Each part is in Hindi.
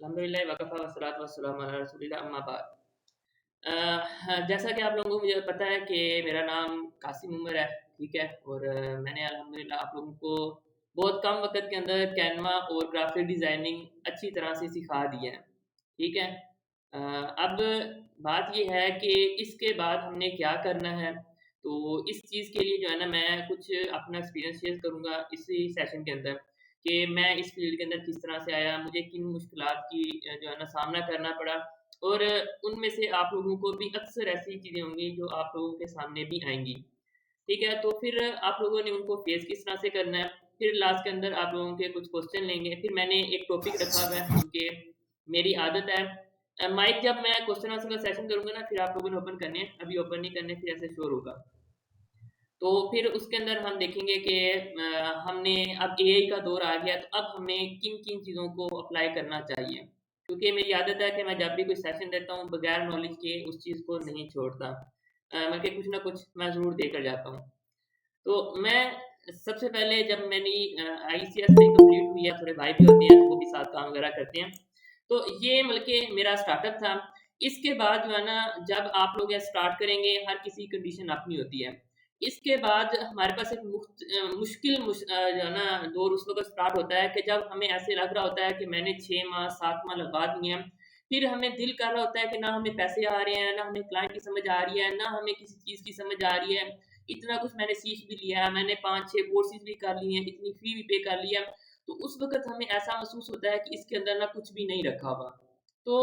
अल्हम्दुलिल्लाह वकफ़ा वस्सलातु वस्सलामु अला रसूलिल्लाह अम्मा बाद। हाँ, जैसा कि आप लोगों को मुझे पता है कि मेरा नाम कासिम उमर है, ठीक है? और मैंने अल्हम्दुलिल्लाह आप लोगों को बहुत कम वक़्त के अंदर कैनवा और ग्राफ़िक डिज़ाइनिंग अच्छी तरह से सिखा दी है, ठीक है? अब बात ये है कि इसके बाद हमने क्या करना है, तो इस चीज़ के लिए जो है ना मैं कुछ अपना एक्सपीरियंस शेयर करूँगा इसी सेशन के अंदर कि मैं इस फ़ील्ड के अंदर किस तरह से आया, मुझे किन मुश्किलात की जो है ना सामना करना पड़ा और उनमें से आप लोगों को भी अक्सर ऐसी चीज़ें होंगी जो आप लोगों के सामने भी आएँगी। ठीक है? तो फिर आप लोगों ने उनको फेस किस तरह से करना है, फिर लास्ट के अंदर आप लोगों के कुछ क्वेश्चन लेंगे, फिर मैंने एक टॉपिक रखा हुआ है क्योंकि मेरी आदत है माइक जब मैं क्वेश्चन आंसर का सेशन करूँगा ना फिर आप लोगों ने ओपन करने हैं, अभी ओपन नहीं करने फिर ऐसे शोर होगा। तो फिर उसके अंदर हम देखेंगे कि हमने अब एआई का दौर आ गया, तो अब हमें किन-किन चीज़ों को अप्लाई करना चाहिए। क्योंकि मेरी आदत है कि मैं जब भी कोई सेशन देता हूँ, बगैर नॉलेज के उस चीज़ को नहीं छोड़ता। बल्कि कुछ ना कुछ मैं ज़रूर देकर जाता हूँ। तो मैं सबसे पहले जब मेरी आईसीएस नहीं कंप्लीट हुई है, थोड़े भाई भी होते हैं, तो वो भी साथ काम वगैरह करते हैं। तो ये मतलब कि मेरा स्टार्टअप था। इसके बाद जो है ना, जब आप लोग ये स्टार्ट करेंगे, हर किसी की कंडीशन अपनी होती है। इसके बाद हमारे पास एक जो है ना दौर उस वक़्त स्टार्ट होता है कि जब हमें ऐसे लग रहा होता है कि मैंने 6 माह, 7 माह लगा दिए हैं। फिर हमें दिल कर रहा होता है कि ना हमें पैसे आ रहे हैं, ना हमें क्लाइंट की समझ आ रही है, ना हमें किसी चीज़ की समझ आ रही है। इतना कुछ मैंने सीख भी लिया है, मैंने 5-6 कोर्सेज़ भी कर लिए हैं, इतनी फ़ी भी पे कर ली है। तो उस वक़्त हमें ऐसा महसूस होता है कि इसके अंदर ना कुछ भी नहीं रखा हुआ। तो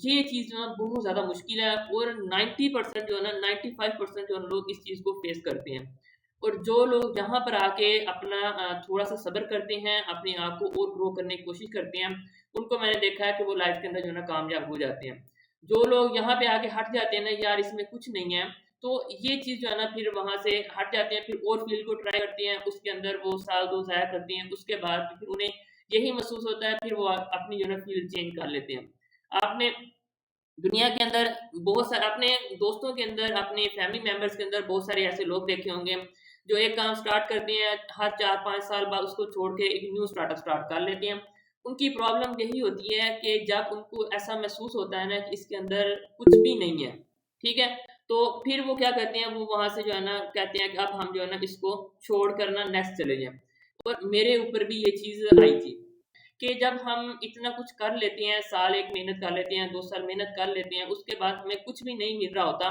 ये चीज़ जो है बहुत ज़्यादा मुश्किल है और 90% जो है ना 95% जो है लोग इस चीज़ को फ़ेस करते हैं। और जो लोग यहाँ पर आके अपना थोड़ा-सा सब्र करते हैं, अपने आप को और ग्रो करने की कोशिश करते हैं, उनको मैंने देखा है कि वो लाइफ़ के अंदर जो है ना कामयाब हो जाते हैं। जो लोग यहाँ पे आके हट जाते हैं ना यार इसमें कुछ नहीं है, तो ये चीज़ जो है ना फिर वहाँ से हट जाते हैं, फिर और फ़ील्ड को ट्राई करते हैं, उसके अंदर वो साल 2 ज़ाया करते हैं, उसके बाद फिर उन्हें यही महसूस होता है, फिर वो अपनी जो है ना फ़ील्ड चेंज कर लेते हैं। आपने दुनिया के अंदर बहुत सारे अपने दोस्तों के अंदर, अपने फैमिली मेंबर्स के अंदर बहुत सारे ऐसे लोग देखे होंगे, जो एक काम स्टार्ट करते हैं, हर 4-5 साल बाद उसको छोड़ के एक न्यू स्टार्टअप स्टार्ट कर लेते हैं। उनकी प्रॉब्लम यही होती है कि जब उनको ऐसा महसूस होता है ना कि इसके अंदर कुछ भी नहीं है, ठीक है? तो फिर वो क्या करते हैं, वो वहाँ से जो है ना कहते हैं कि अब हम जो है ना इसको छोड़ कर ना नेक्स्ट चले जाएँ। और मेरे ऊपर भी ये चीज़ आई थी। कि जब हम इतना कुछ कर लेते हैं, साल 1 मेहनत कर लेते हैं, 2 साल मेहनत कर लेते हैं, उसके बाद हमें कुछ भी नहीं मिल रहा होता,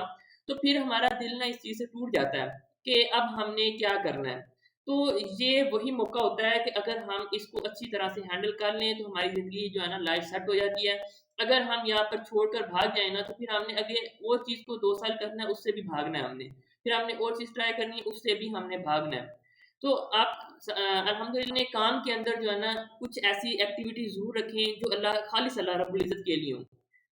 तो फिर हमारा दिल ना इस चीज़ से टूट जाता है कि अब हमने क्या करना है। तो ये वही मौका होता है कि अगर हम इसको अच्छी तरह से हैंडल कर लें, तो हमारी ज़िंदगी जो है ना लाइफ़ सेट हो जाती है। अगर हम यहाँ पर छोड़कर भाग जाएँ ना, तो फिर हमने आगे और चीज़ को 2 साल करना है, उससे भी भागना है हमने। फिर हमने और चीज़ ट्राई करनी है, उससे भी हमने भागना है। तो आप अल्हम्दुलिल्लाह ने काम के अंदर जो है ना कुछ ऐसी एक्टिविटी ज़रूर रखें जो खालिस अल्लाह रब्बुल इज़्ज़त के लिए हों।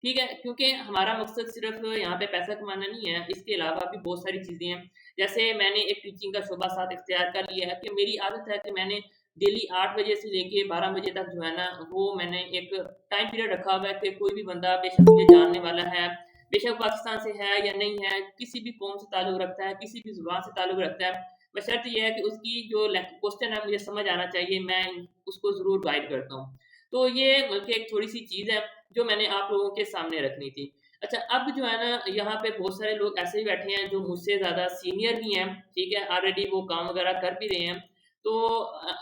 ठीक है? क्योंकि हमारा मकसद सिर्फ़ यहाँ पे पैसा कमाना नहीं है, इसके अलावा भी बहुत सारी चीज़ें हैं। जैसे मैंने एक टीचिंग का शोबा साथ इख्तियार कर लिया है कि मेरी आदत है कि मैंने डेली 8 बजे से लेके 12 बजे तक जो है ना वो मैंने एक टाइम पीरियड रखा हुआ है कि कोई भी बंदा बेशक मुझे जानने वाला है, बेशक पाकिस्तान से है या नहीं है, किसी भी कौम से ताल्लुक़ रखता है, किसी भी ज़ुबान से ताल्लुक़ रखता है, बशर्त ये है कि उसकी जो क्वेश्चन है मुझे समझ आना चाहिए, मैं उसको ज़रूर गाइड करता हूँ। तो ये बल्कि एक थोड़ी-सी चीज़ है जो मैंने आप लोगों के सामने रखनी थी। अच्छा अब जो है ना यहाँ पे बहुत सारे लोग ऐसे ही बैठे हैं जो मुझसे ज़्यादा सीनियर भी हैं, ठीक है? ऑलरेडी वो काम वगैरह कर भी रहे हैं। तो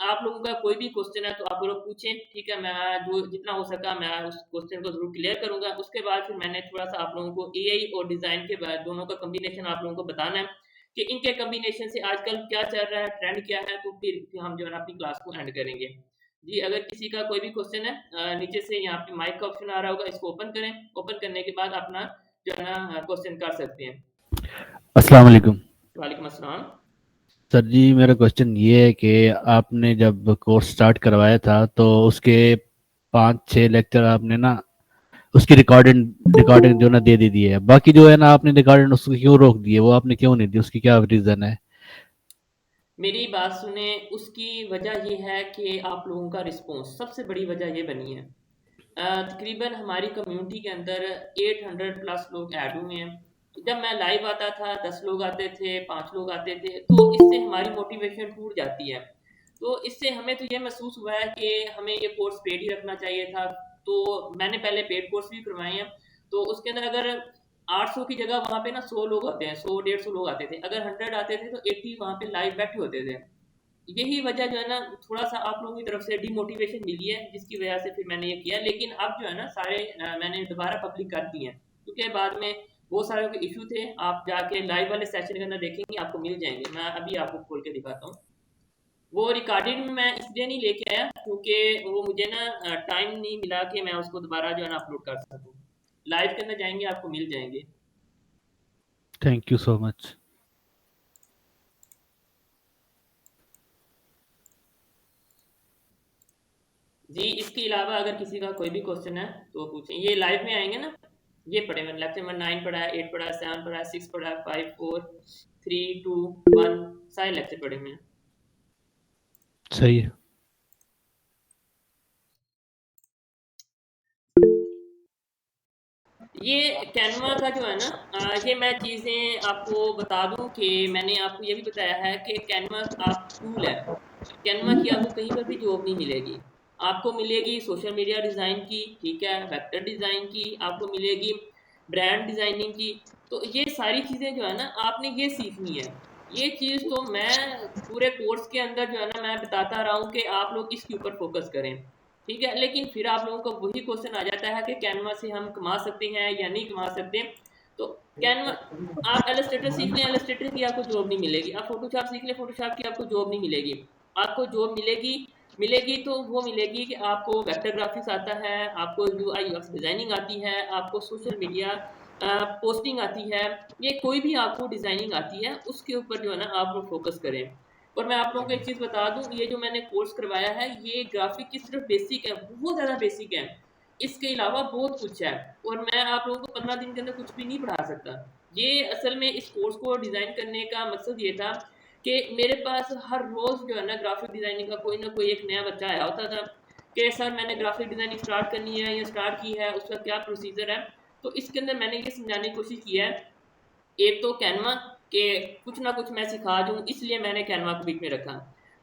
आप लोगों का कोई भी क्वेश्चन है तो आप लोग पूछें, ठीक है? मैं जो जितना हो सका मैं उस क्वेश्चन को ज़रूर क्लियर करूँगा। उसके बाद फिर मैंने थोड़ा-सा आप लोगों को एआई और डिज़ाइन के दोनों का कॉम्बिनेशन आप लोगों को बताना है। कि इनके कॉम्बिनेशन से आजकल क्या चल रहा है, ट्रेंड क्या है, तो फिर हम जो है ना अपनी क्लास को एंड करेंगे। जी, अगर किसी का कोई भी क्वेश्चन है नीचे से यहाँ पे माइक का ऑप्शन आ रहा होगा, इसको ओपन करें। ओपन करने के बाद अपना जो है ना क्वेश्चन कर सकते हैं। अस्सलाम वालेकुम। वालेकुम अस्सलाम। सर जी, मेरा क्वेश्चन ये है कि आपने जब कोर्स स्टार्ट करवाया था तो उसके 5-6 लेक्चर आपने ना उसकी रिकॉर्डिंग रिकॉर्डिंग जो ना दे दी है, बाकी जो है ना आपने रिकॉर्डिंग उसको क्यों रोक दी है, वो आपने क्यों नहीं दी, उसकी क्या रीज़न है? मेरी बात सुने, उसकी वजह ये है कि आप लोगों का रिस्पॉन्स सबसे बड़ी वजह ये बनी है। तकरीबन हमारी कम्युनिटी के अंदर 800 प्लस लोग ऐड हुए हैं। जब मैं लाइव आता था 10 लोग आते थे, 5 लोग आते थे, तो इससे हमारी मोटिवेशन टूट जाती है। तो इससे हमें तो ये महसूस हुआ है कि हमें ये कोर्स पेड ही रखना चाहिए था। तो मैंने पहले पेड कोर्स भी करवाए हैं, तो उसके अंदर अगर 800 की जगह वहाँ पे ना 100 लोग आते हैं, 100-150 लोग आते थे, अगर 100 आते थे तो 80 वहाँ पे लाइव बैठे होते थे। यही वजह जो है ना, थोड़ा सा आप लोगों की तरफ से डिमोटिवेशन मिली है, जिसकी वजह से फिर मैंने ये किया। लेकिन अब जो है ना सारे मैंने दोबारा पब्लिक कर दिए हैं, क्योंकि बाद में बहुत सारे के इशू थे। आप जाके लाइव वाले सेशन के अंदर देखेंगे, आपको मिल जाएंगे। मैं अभी आपको खोल के दिखाता हूँ। वो रिकॉर्डेड में मैं इसलिए नहीं लेके आया क्योंकि वो मुझे ना टाइम नहीं मिला कि मैं उसको दोबारा जो है ना अपलोड कर सकूँ। लाइव के अंदर जाएंगे, आपको मिल जाएंगे। Thank you so much. जी, इसके अलावा अगर किसी का कोई भी क्वेश्चन है तो पूछें। ये लाइव में आएंगे ना, ये पढ़े मैंने, लेक्चर नंबर 9 पढ़ा है, 8 पढ़ा है, 7 पढ़ा है, 6 पढ़ा है, 5 4 3 2 1, सारे लेक्चर पढ़े हुए हैं। सही है। ये कैनवा का जो है ना, ये मैं चीज़ें आपको बता दूं कि मैंने आपको ये भी बताया है कि कैनवा आप टूल है। कैनवा की आपको कहीं पर भी जॉब नहीं मिलेगी। आपको मिलेगी सोशल मीडिया डिज़ाइन की, ठीक है, वेक्टर डिज़ाइन की, आपको मिलेगी ब्रांड डिज़ाइनिंग की। तो ये सारी चीज़ें जो है ना आपने ये सीखनी है। ये चीज़ तो मैं पूरे कोर्स के अंदर जो है ना मैं बताता रहा हूँ कि आप लोग इसके ऊपर फोकस करें, ठीक है। लेकिन फिर आप लोगों को वही क्वेश्चन आ जाता है कि कैनवा से हम कमा सकते हैं या नहीं कमा सकते। तो कैनवा, आप एलस्ट्रेटर सीख लें, एलस्ट्रेटर की आपको जॉब नहीं मिलेगी। आप फोटोशॉप सीख लें, फोटोशॉप की आपको जॉब नहीं मिलेगी। आपको जॉब मिलेगी, मिलेगी तो वो मिलेगी कि आपको वेक्टर ग्राफिक्स आता है, आपको यूआई यूएक्स डिजाइनिंग आती है, आपको सोशल मीडिया पोस्टिंग आती है। ये कोई भी आपको डिजाइनिंग आती है, उसके ऊपर जो है ना आप लोग फोकस करें। और मैं आप लोगों को एक चीज़ बता दूं, ये जो मैंने कोर्स करवाया है, ये ग्राफिक की सिर्फ बेसिक है, बहुत ज़्यादा बेसिक है। इसके अलावा बहुत कुछ है, और मैं आप लोगों को 15 दिन के अंदर कुछ भी नहीं पढ़ा सकता। ये असल में इस कोर्स को डिज़ाइन करने का मकसद ये था कि मेरे पास हर रोज़ जो है ना ग्राफिक डिज़ाइनिंग का कोई ना कोई एक नया बच्चा आया होता था कि सर मैंने ग्राफिक डिज़ाइनिंग स्टार्ट करनी है या स्टार्ट की है, उसका क्या प्रोसीजर है। तो इसके अंदर मैंने ये समझाने की कोशिश की है, एक तो कैनवा के कुछ ना कुछ मैं सिखा दूँ, इसलिए मैंने कैनवा को बीच में रखा,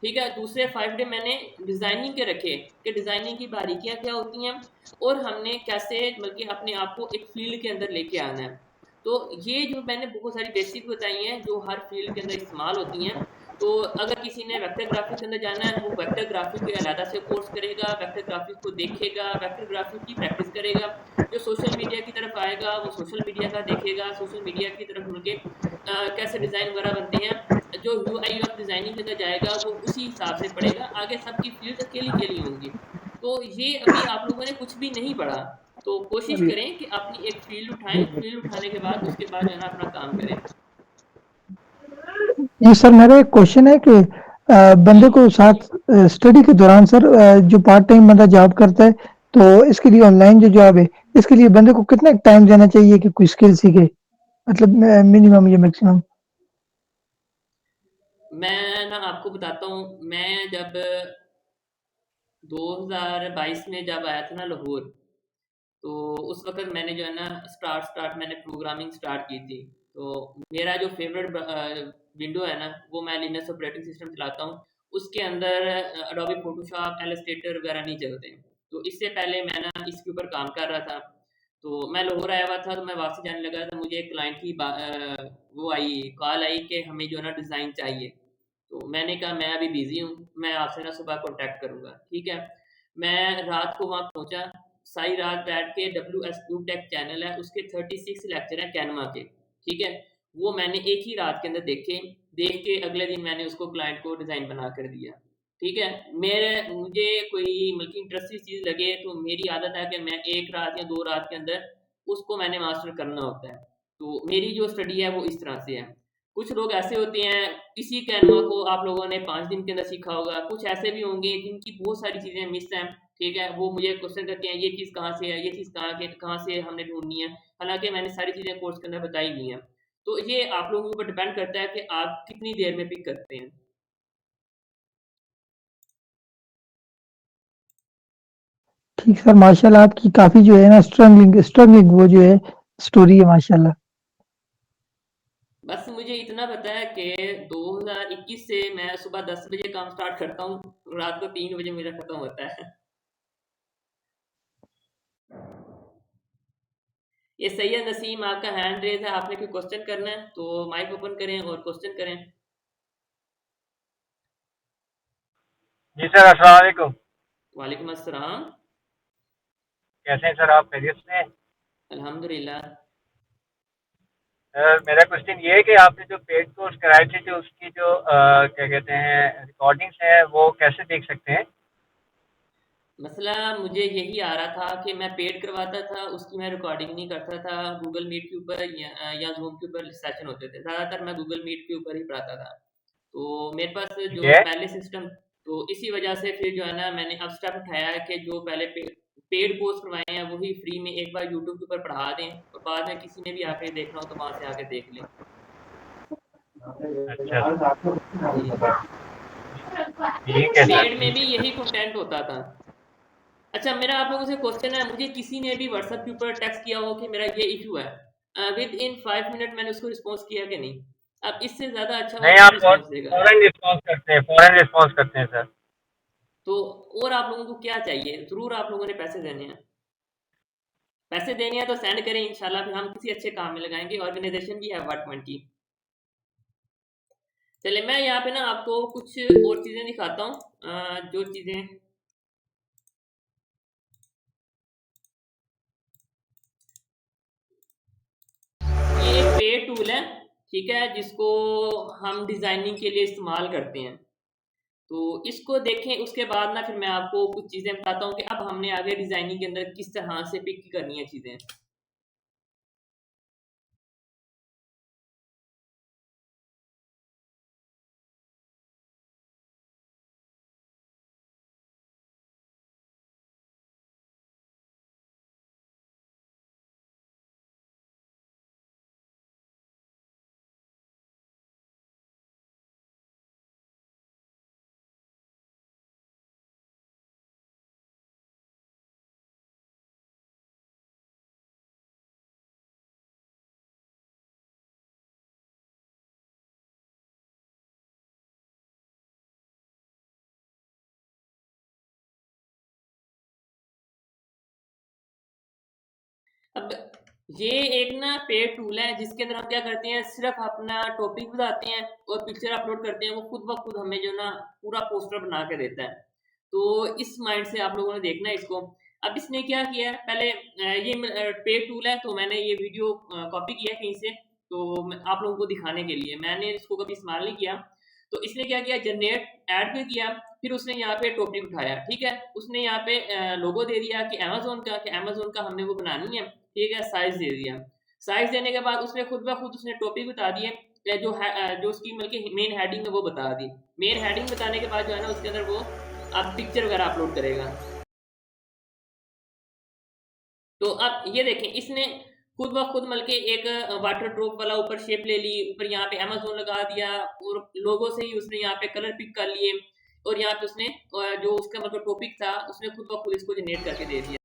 ठीक है। दूसरे 5 डे मैंने डिज़ाइनिंग के रखे कि डिज़ाइनिंग की बारीकियाँ क्या होती हैं, और हमने कैसे बल्कि अपने आप को एक फील्ड के अंदर लेके आना है। तो ये जो मैंने बहुत सारी बेसिक बताई हैं जो हर फील्ड के अंदर इस्तेमाल होती हैं। तो अगर किसी ने वेक्टर ग्राफिक के अंदर जाना है, वो वेक्टर ग्राफिक के अलग से कोर्स करेगा, वेक्टर ग्राफिक को देखेगा, वेक्टर ग्राफिक की प्रैक्टिस करेगा। जो सोशल मीडिया की तरफ आएगा वो सोशल मीडिया का देखेगा, सोशल मीडिया की तरफ मुड़ के कैसे डिज़ाइन वगैरह बनते हैं। जो यूआई यूएक्स डिज़ाइनिंग के अंदर जाएगा वो उसी हिसाब से पढ़ेगा। आगे सबकी फील्ड अकेली अकेली होंगी। तो ये अभी आप लोगों ने कुछ भी नहीं पढ़ा। तो कोशिश करें कि अपनी एक फील्ड उठाएं, फील्ड उठाने के बाद उसके बाद जो है ना अपना काम करें। ये सर मेरा एक क्वेश्चन है कि बंदे को साथ स्टडी के दौरान सर जो पार्ट टाइम बंदा जॉब करता है, तो इसके लिए ऑनलाइन जो जॉब है, इसके लिए बंदे को कितना टाइम देना चाहिए कि कोई स्किल सीखे, मतलब मिनिमम या मैक्सिमम? मैं ना आपको बताता हूँ, मैं जब 2022 में जब आया था ना लाहौर, तो उस वक़्त मैंने जो है ना स्टार्ट मैंने प्रोग्रामिंग स्टार्ट की थी। तो मेरा जो फ़ेवरेट विंडो है ना, वो मैं लिनक्स ऑपरेटिंग सिस्टम चलाता हूँ। उसके अंदर एडोबी फ़ोटोशॉप, इलस्ट्रेटर वगैरह नहीं चलते हैं। तो इससे पहले मैं ना इसके ऊपर काम कर रहा था। तो मैं लाहौर आया हुआ था, तो मैं वापसी जाने लगा था, मुझे एक क्लाइंट की वो आई, कॉल आई कि हमें जो है ना डिज़ाइन चाहिए। तो मैंने कहा मैं अभी बिज़ी हूँ, मैं आपसे ना सुबह कॉन्टैक्ट करूँगा, ठीक है। मैं रात को वहाँ पहुँचा, सारी रात बैठ के WS ट्यूब टेक चैनल है, उसके 36 लेक्चर हैं कैनवा के, ठीक है। वो मैंने एक ही रात के अंदर देखे, देख के अगले दिन मैंने उसको क्लाइंट को डिज़ाइन बना कर दिया, ठीक है। मुझे कोई बल्कि इंटरेस्टिंग चीज़ लगे तो मेरी आदत है कि मैं एक रात या 2 रात के अंदर उसको मैंने मास्टर करना होता है। तो मेरी जो स्टडी है वो इस तरह से है। कुछ लोग ऐसे होते हैं, इसी कैनवा को आप लोगों ने 5 दिन के अंदर सीखा होगा। कुछ ऐसे भी होंगे जिनकी बहुत सारी चीज़ें मिस हैं, ठीक है। वो मुझे क्वेश्चन करते हैं, ये चीज़ कहाँ से है, ये चीज़ कहाँ से हमने ढूँढनी है। हालाँकि मैंने सारी चीज़ें कोर्स के अंदर बताई हुई हैं। तो ये आप लोगों के ऊपर डिपेंड करता है कि आप कितनी देर में पिक करते हैं। ठीक सर, माशाल्लाह आपकी काफ़ी जो है ना स्ट्रगलिंग स्ट्रगलिंग वो जो है स्टोरी है माशाल्लाह। बस मुझे इतना पता है कि 2021 से मैं सुबह 10 बजे काम स्टार्ट करता हूँ, रात को 3 बजे मेरा खत्म होता है। ये सैयद नसीम, आपका हैंड रेज है, आपने कोई क्वेश्चन करना है तो माइक ओपन करें और क्वेश्चन करें। जी सर, अस्सलाम वालेकुम। वालेकुम अस्सलाम। कैसे हैं सर आप, खैरियत से हैं? अल्हम्दुलिल्लाह। सर मेरा क्वेश्चन ये है कि आपने जो पेड कोर्स कराए थे, जो उसकी जो क्या कहते हैं रिकॉर्डिंग्स है, वो कैसे देख सकते हैं? मसला मुझे यही आ रहा था कि मैं पेड करवाता था, उसकी मैं रिकॉर्डिंग नहीं करता था। गूगल मीट के ऊपर या ज़ूम के ऊपर सेशन होते थे, ज़्यादातर मैं गूगल मीट के ऊपर ही पढ़ाता था। तो मेरे पास ठीक जो है। पहले सिस्टम, तो इसी वजह से फिर जो है ना मैंने अब स्टेप उठाया है कि जो पहले पेड कोर्स करवाए हैं वही फ्री में एक बार यूट्यूब के ऊपर पढ़ा दें, और बाद में किसी ने भी आके देखना हो तो वहाँ से आके देख लें। अच्छा, जी। ठीक है सर, पेड में ठीक भी है यही सर। कंटेंट होता था। अच्छा, मेरा आप लोगों से क्वेश्चन है, मुझे किसी ने भी व्हाट्सएप के ऊपर टेक्स्ट किया हो कि मेरा ये इशू है, विद इन 5 मिनट मैंने उसको रिस्पॉन्स किया कि नहीं? अब इससे ज़्यादा अच्छा और नहीं, कौन आप रिस्पॉन्स देगा? फौरन रिस्पॉन्स करते हैं, फौरन रिस्पॉन्स करते हैं सर। तो और आप लोगों को क्या चाहिए? ज़रूर आप लोगों ने पैसे देने हैं। पैसे देने हैं तो सेंड करें, इंशाल्लाह फिर हम किसी अच्छे काम में लगाएंगे। ऑर्गेनाइजेशन भी है वर्क 20। चलिए मैं यहाँ पे ना आपको कुछ और चीज़ें दिखाता हूँ, जो चीज़ें ये एक पेड टूल है, ठीक है, जिसको हम डिज़ाइनिंग के लिए इस्तेमाल करते हैं। तो इसको देखें, उसके बाद ना फिर मैं आपको कुछ चीज़ें बताता हूँ कि अब हमने आगे डिज़ाइनिंग के अंदर किस तरह से पिक करनी है चीज़ें। अब ये एक ना पेड टूल है जिसके अंदर हम क्या करते हैं, सिर्फ अपना टॉपिक बताते हैं और पिक्चर अपलोड करते हैं, वो खुद ब खुद हमें जो ना पूरा पोस्टर बना के देता है। तो इस माइंड से आप लोगों ने देखना है इसको। अब इसने क्या किया है, पहले ये पेड टूल है तो मैंने ये वीडियो कॉपी किया है कहीं से, तो आप लोगों को दिखाने के लिए मैंने इसको कभी इस्तेमाल नहीं किया। तो इसने क्या किया, जनरेट ऐड पे किया, फिर उसने यहाँ पे टॉपिक उठाया, ठीक है, उसने यहाँ पे लोगो दे दिया कि अमेजोन का, कि अमेजोन का हमने वो बनानी है, ठीक है, साइज दे दिया। साइज देने के बाद उसने खुद ब खुद उसने टॉपिक बता दिए, जो उसकी मतलब कि मेन हेडिंग है वो बता दी। मेन हेडिंग बताने के बाद जो है ना उसके अंदर वो अब पिक्चर वगैरह अपलोड करेगा। तो अब ये देखें, इसने खुद ब खुद मतलब कि एक वाटर ड्रॉप वाला ऊपर शेप ले ली, ऊपर यहाँ पे अमेजोन लगा दिया, और लोगो से ही उसने यहाँ पे कलर पिक कर लिए, और यहाँ पे उसने जो उसका मतलब टॉपिक था उसने खुद ब खुद इसको जनरेट करके दे दिया।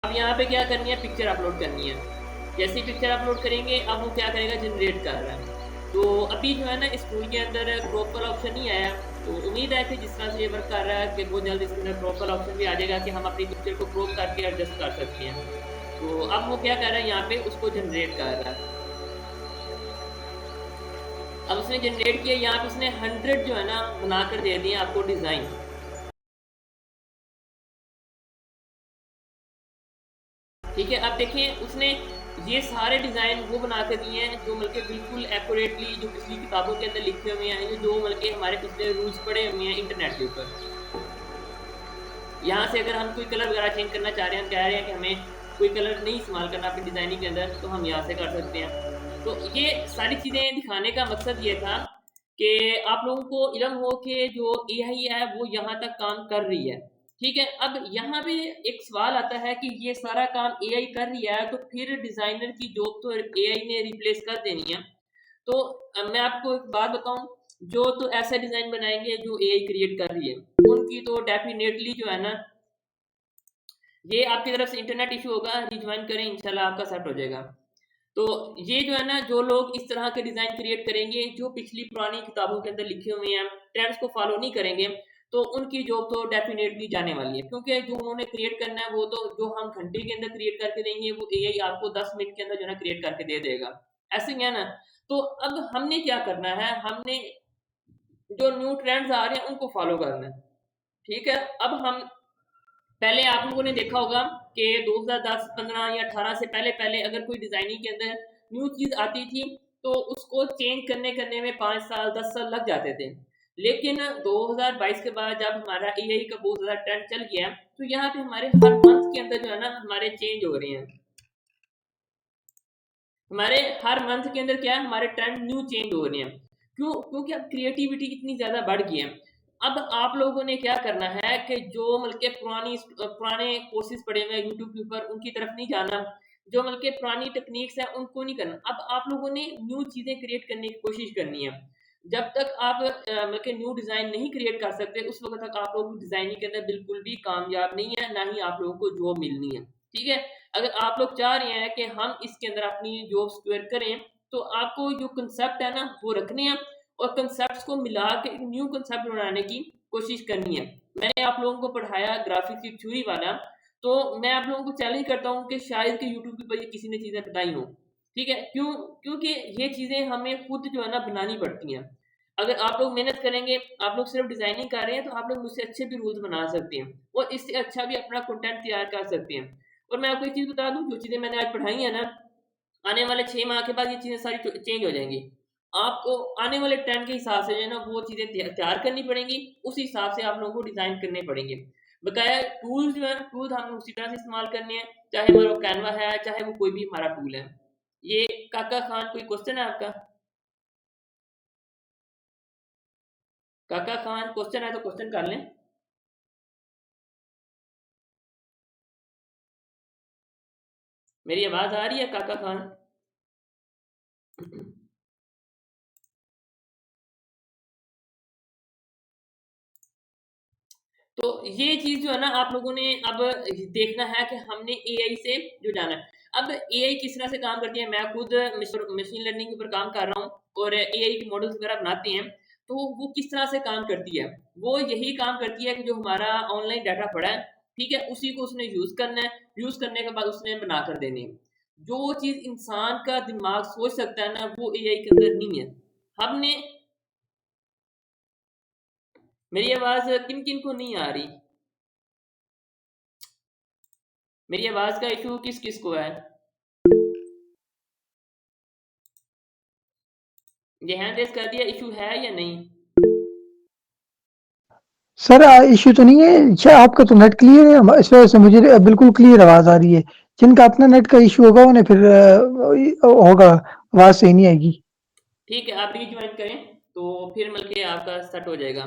अब यहाँ पे क्या करनी है, पिक्चर अपलोड करनी है। जैसे ही पिक्चर अपलोड करेंगे, अब वो क्या करेगा, जनरेट कर रहा है। तो अभी जो है ना स्कूल के अंदर क्रॉप वाला ऑप्शन नहीं आया, तो उम्मीद है कि जिस तरह से ये वर्क कर रहा है कि बहुत जल्द इसके अंदर क्रॉप वाला ऑप्शन भी आ जाएगा कि हम अपनी पिक्चर को क्रॉप करके एडजस्ट कर सकते हैं। तो अब वो क्या कर रहा है, यहाँ पे उसको जनरेट कर रहा है। अब उसने जनरेट किया, यहाँ पे उसने 100 जो है ना बनाकर दे दिए आपको डिज़ाइन। ठीक है, अब देखें उसने ये सारे डिज़ाइन वो बना के दिए हैं जो मतलब बिल्कुल एक्यूरेटली जो पिछली किताबों के अंदर लिखे हुए हैं, जो मतलब हमारे पिछले रूल्स पड़े हुए हैं इंटरनेट के ऊपर। यहाँ से अगर हम कोई कलर वगैरह चेंज करना चाह रहे हैं, हम कह रहे हैं कि हमें कोई कलर नहीं इस्तेमाल करना अपनी डिज़ाइनिंग के अंदर, तो हम यहाँ से कर सकते हैं। तो ये सारी चीज़ें दिखाने का मकसद ये था कि आप लोगों को इल्म हो कि जो AI है वो यहाँ तक काम कर रही है। ठीक है। अब यहाँ पे एक सवाल आता है कि ये सारा काम एआई कर रही है, तो फिर डिजाइनर की जॉब तो एआई ने रिप्लेस कर देनी है। तो मैं आपको एक बात बताऊं, जो तो ऐसा डिजाइन बनाएंगे जो एआई क्रिएट कर रही है, उनकी तो डेफिनेटली जो है ना, ये आपकी तरफ से इंटरनेट इशू होगा, रिज्वाइन करें, इंशाल्लाह आपका सेट हो जाएगा। तो ये जो है ना, जो लोग इस तरह के डिजाइन क्रिएट करेंगे जो पिछली पुरानी किताबों के अंदर लिखे हुए हैं, ट्रेंड्स को फॉलो नहीं करेंगे, तो उनकी जॉब तो डेफिनेटली जाने वाली है, क्योंकि जो उन्होंने क्रिएट करना है वो तो जो हम घंटे के अंदर क्रिएट करके देंगे वो एआई आपको 10 मिनट के अंदर जो है ना क्रिएट करके दे देगा, ऐसे ही है ना। तो अब हमने क्या करना है, हमने जो न्यू ट्रेंड्स आ रहे हैं उनको फॉलो करना है, ठीक है। अब हम पहले आप लोगों ने देखा होगा कि 2010, 15 या 18 से पहले पहले अगर कोई डिजाइनिंग के अंदर न्यू चीज आती थी तो उसको चेंज करने में 5 साल 10 साल लग जाते थे। लेकिन 2022 के बाद जब हमारा एआई का बहुत ज्यादा ट्रेंड चल गया, तो यहाँ पे हमारे हर मंथ के अंदर जो है ना हमारे चेंज हो रहे हैं, हमारे हर मंथ के अंदर क्या है, हमारे ट्रेंड न्यू चेंज हो रहे हैं। क्यों? क्योंकि अब क्रिएटिविटी इतनी ज्यादा बढ़ गई है। अब आप लोगों ने क्या करना है कि जो पुराने कोर्सेज पढ़े हुए हैं यूट्यूब के ऊपर, उनकी तरफ नहीं जाना, जो पुरानी टेक्निक्स है उनको नहीं करना। अब आप लोगों ने न्यू चीजें क्रिएट करने की कोशिश करनी है। जब तक आप न्यू डिजाइन नहीं क्रिएट कर सकते, उस वक्त तक आप लोग डिजाइनिंग के अंदर बिल्कुल भी कामयाब नहीं है, ना ही आप लोगों को जॉब मिलनी है, ठीक है। अगर आप लोग चाह रहे हैं कि हम इसके अंदर अपनी जॉब स्क्वायर करें, तो आपको जो कंसेप्ट है ना वो रखने हैं, और कंसेप्ट को मिला के न्यू कंसेप्ट बनाने की कोशिश करनी है। मैंने आप लोगों को पढ़ाया ग्राफिक्स की थ्योरी वाला, तो मैं आप लोगों को चैलेंज करता हूँ कि शायद कि यूट्यूब के ऊपर किसी ने चीजें बताई हो, ठीक है। क्यों? क्योंकि ये चीजें हमें खुद जो है ना बनानी पड़ती हैं। अगर आप लोग मेहनत करेंगे, आप लोग सिर्फ डिजाइनिंग कर रहे हैं, तो आप लोग मुझसे अच्छे भी रूल्स बना सकते हैं और इससे अच्छा भी अपना कंटेंट तैयार कर सकते हैं। और मैं आपको एक चीज बता दूं, जो चीजें मैंने आज पढ़ाई है ना, आने वाले 6 माह के बाद ये चीजें सारी चेंज हो जाएंगी। आपको आने वाले ट्रेंड के हिसाब से जो है ना वो चीजें तैयार करनी पड़ेंगी, उस हिसाब से आप लोगों को डिजाइन करने पड़ेंगे। बकाया टूल्स जो है, टूल्स हमें उसी तरह से इस्तेमाल करने हैं, चाहे हमारा कैनवा है, चाहे वो कोई भी हमारा टूल है। ये काका खान, कोई क्वेश्चन है आपका? काका खान, क्वेश्चन है तो क्वेश्चन कर लें। मेरी आवाज आ रही है काका खान? तो ये चीज जो है ना आप लोगों ने अब देखना है कि हमने एआई से जो जाना है। अब एआई किस तरह से काम करती है, मैं खुद मशीन लर्निंग के ऊपर काम कर रहा हूँ और एआई के मॉडल्स वगैरह बनाते हैं, तो वो किस तरह से काम करती है, वो यही काम करती है कि जो हमारा ऑनलाइन डाटा पड़ा है, ठीक है, उसी को उसने यूज करना है, यूज करने के बाद उसने बना कर देनी है। जो चीज इंसान का दिमाग सोच सकता है ना, वो एआई के अंदर नहीं है। हमने, मेरी आवाज किन किन को नहीं आ रही? मेरी आवाज का इशू किस किस को है? ये हैंड रेस कर दिया, इशू है या नहीं? सर इश्यू तो नहीं है, अच्छा आपका तो नेट क्लियर है, इस वजह से मुझे बिल्कुल क्लियर आवाज आ रही है। जिनका अपना नेट का इश्यू होगा उन्हें फिर होगा, आवाज सही नहीं आएगी। ठीक है, आप रीज्वाइन करें तो फिर मिलके आपका सेट हो जाएगा।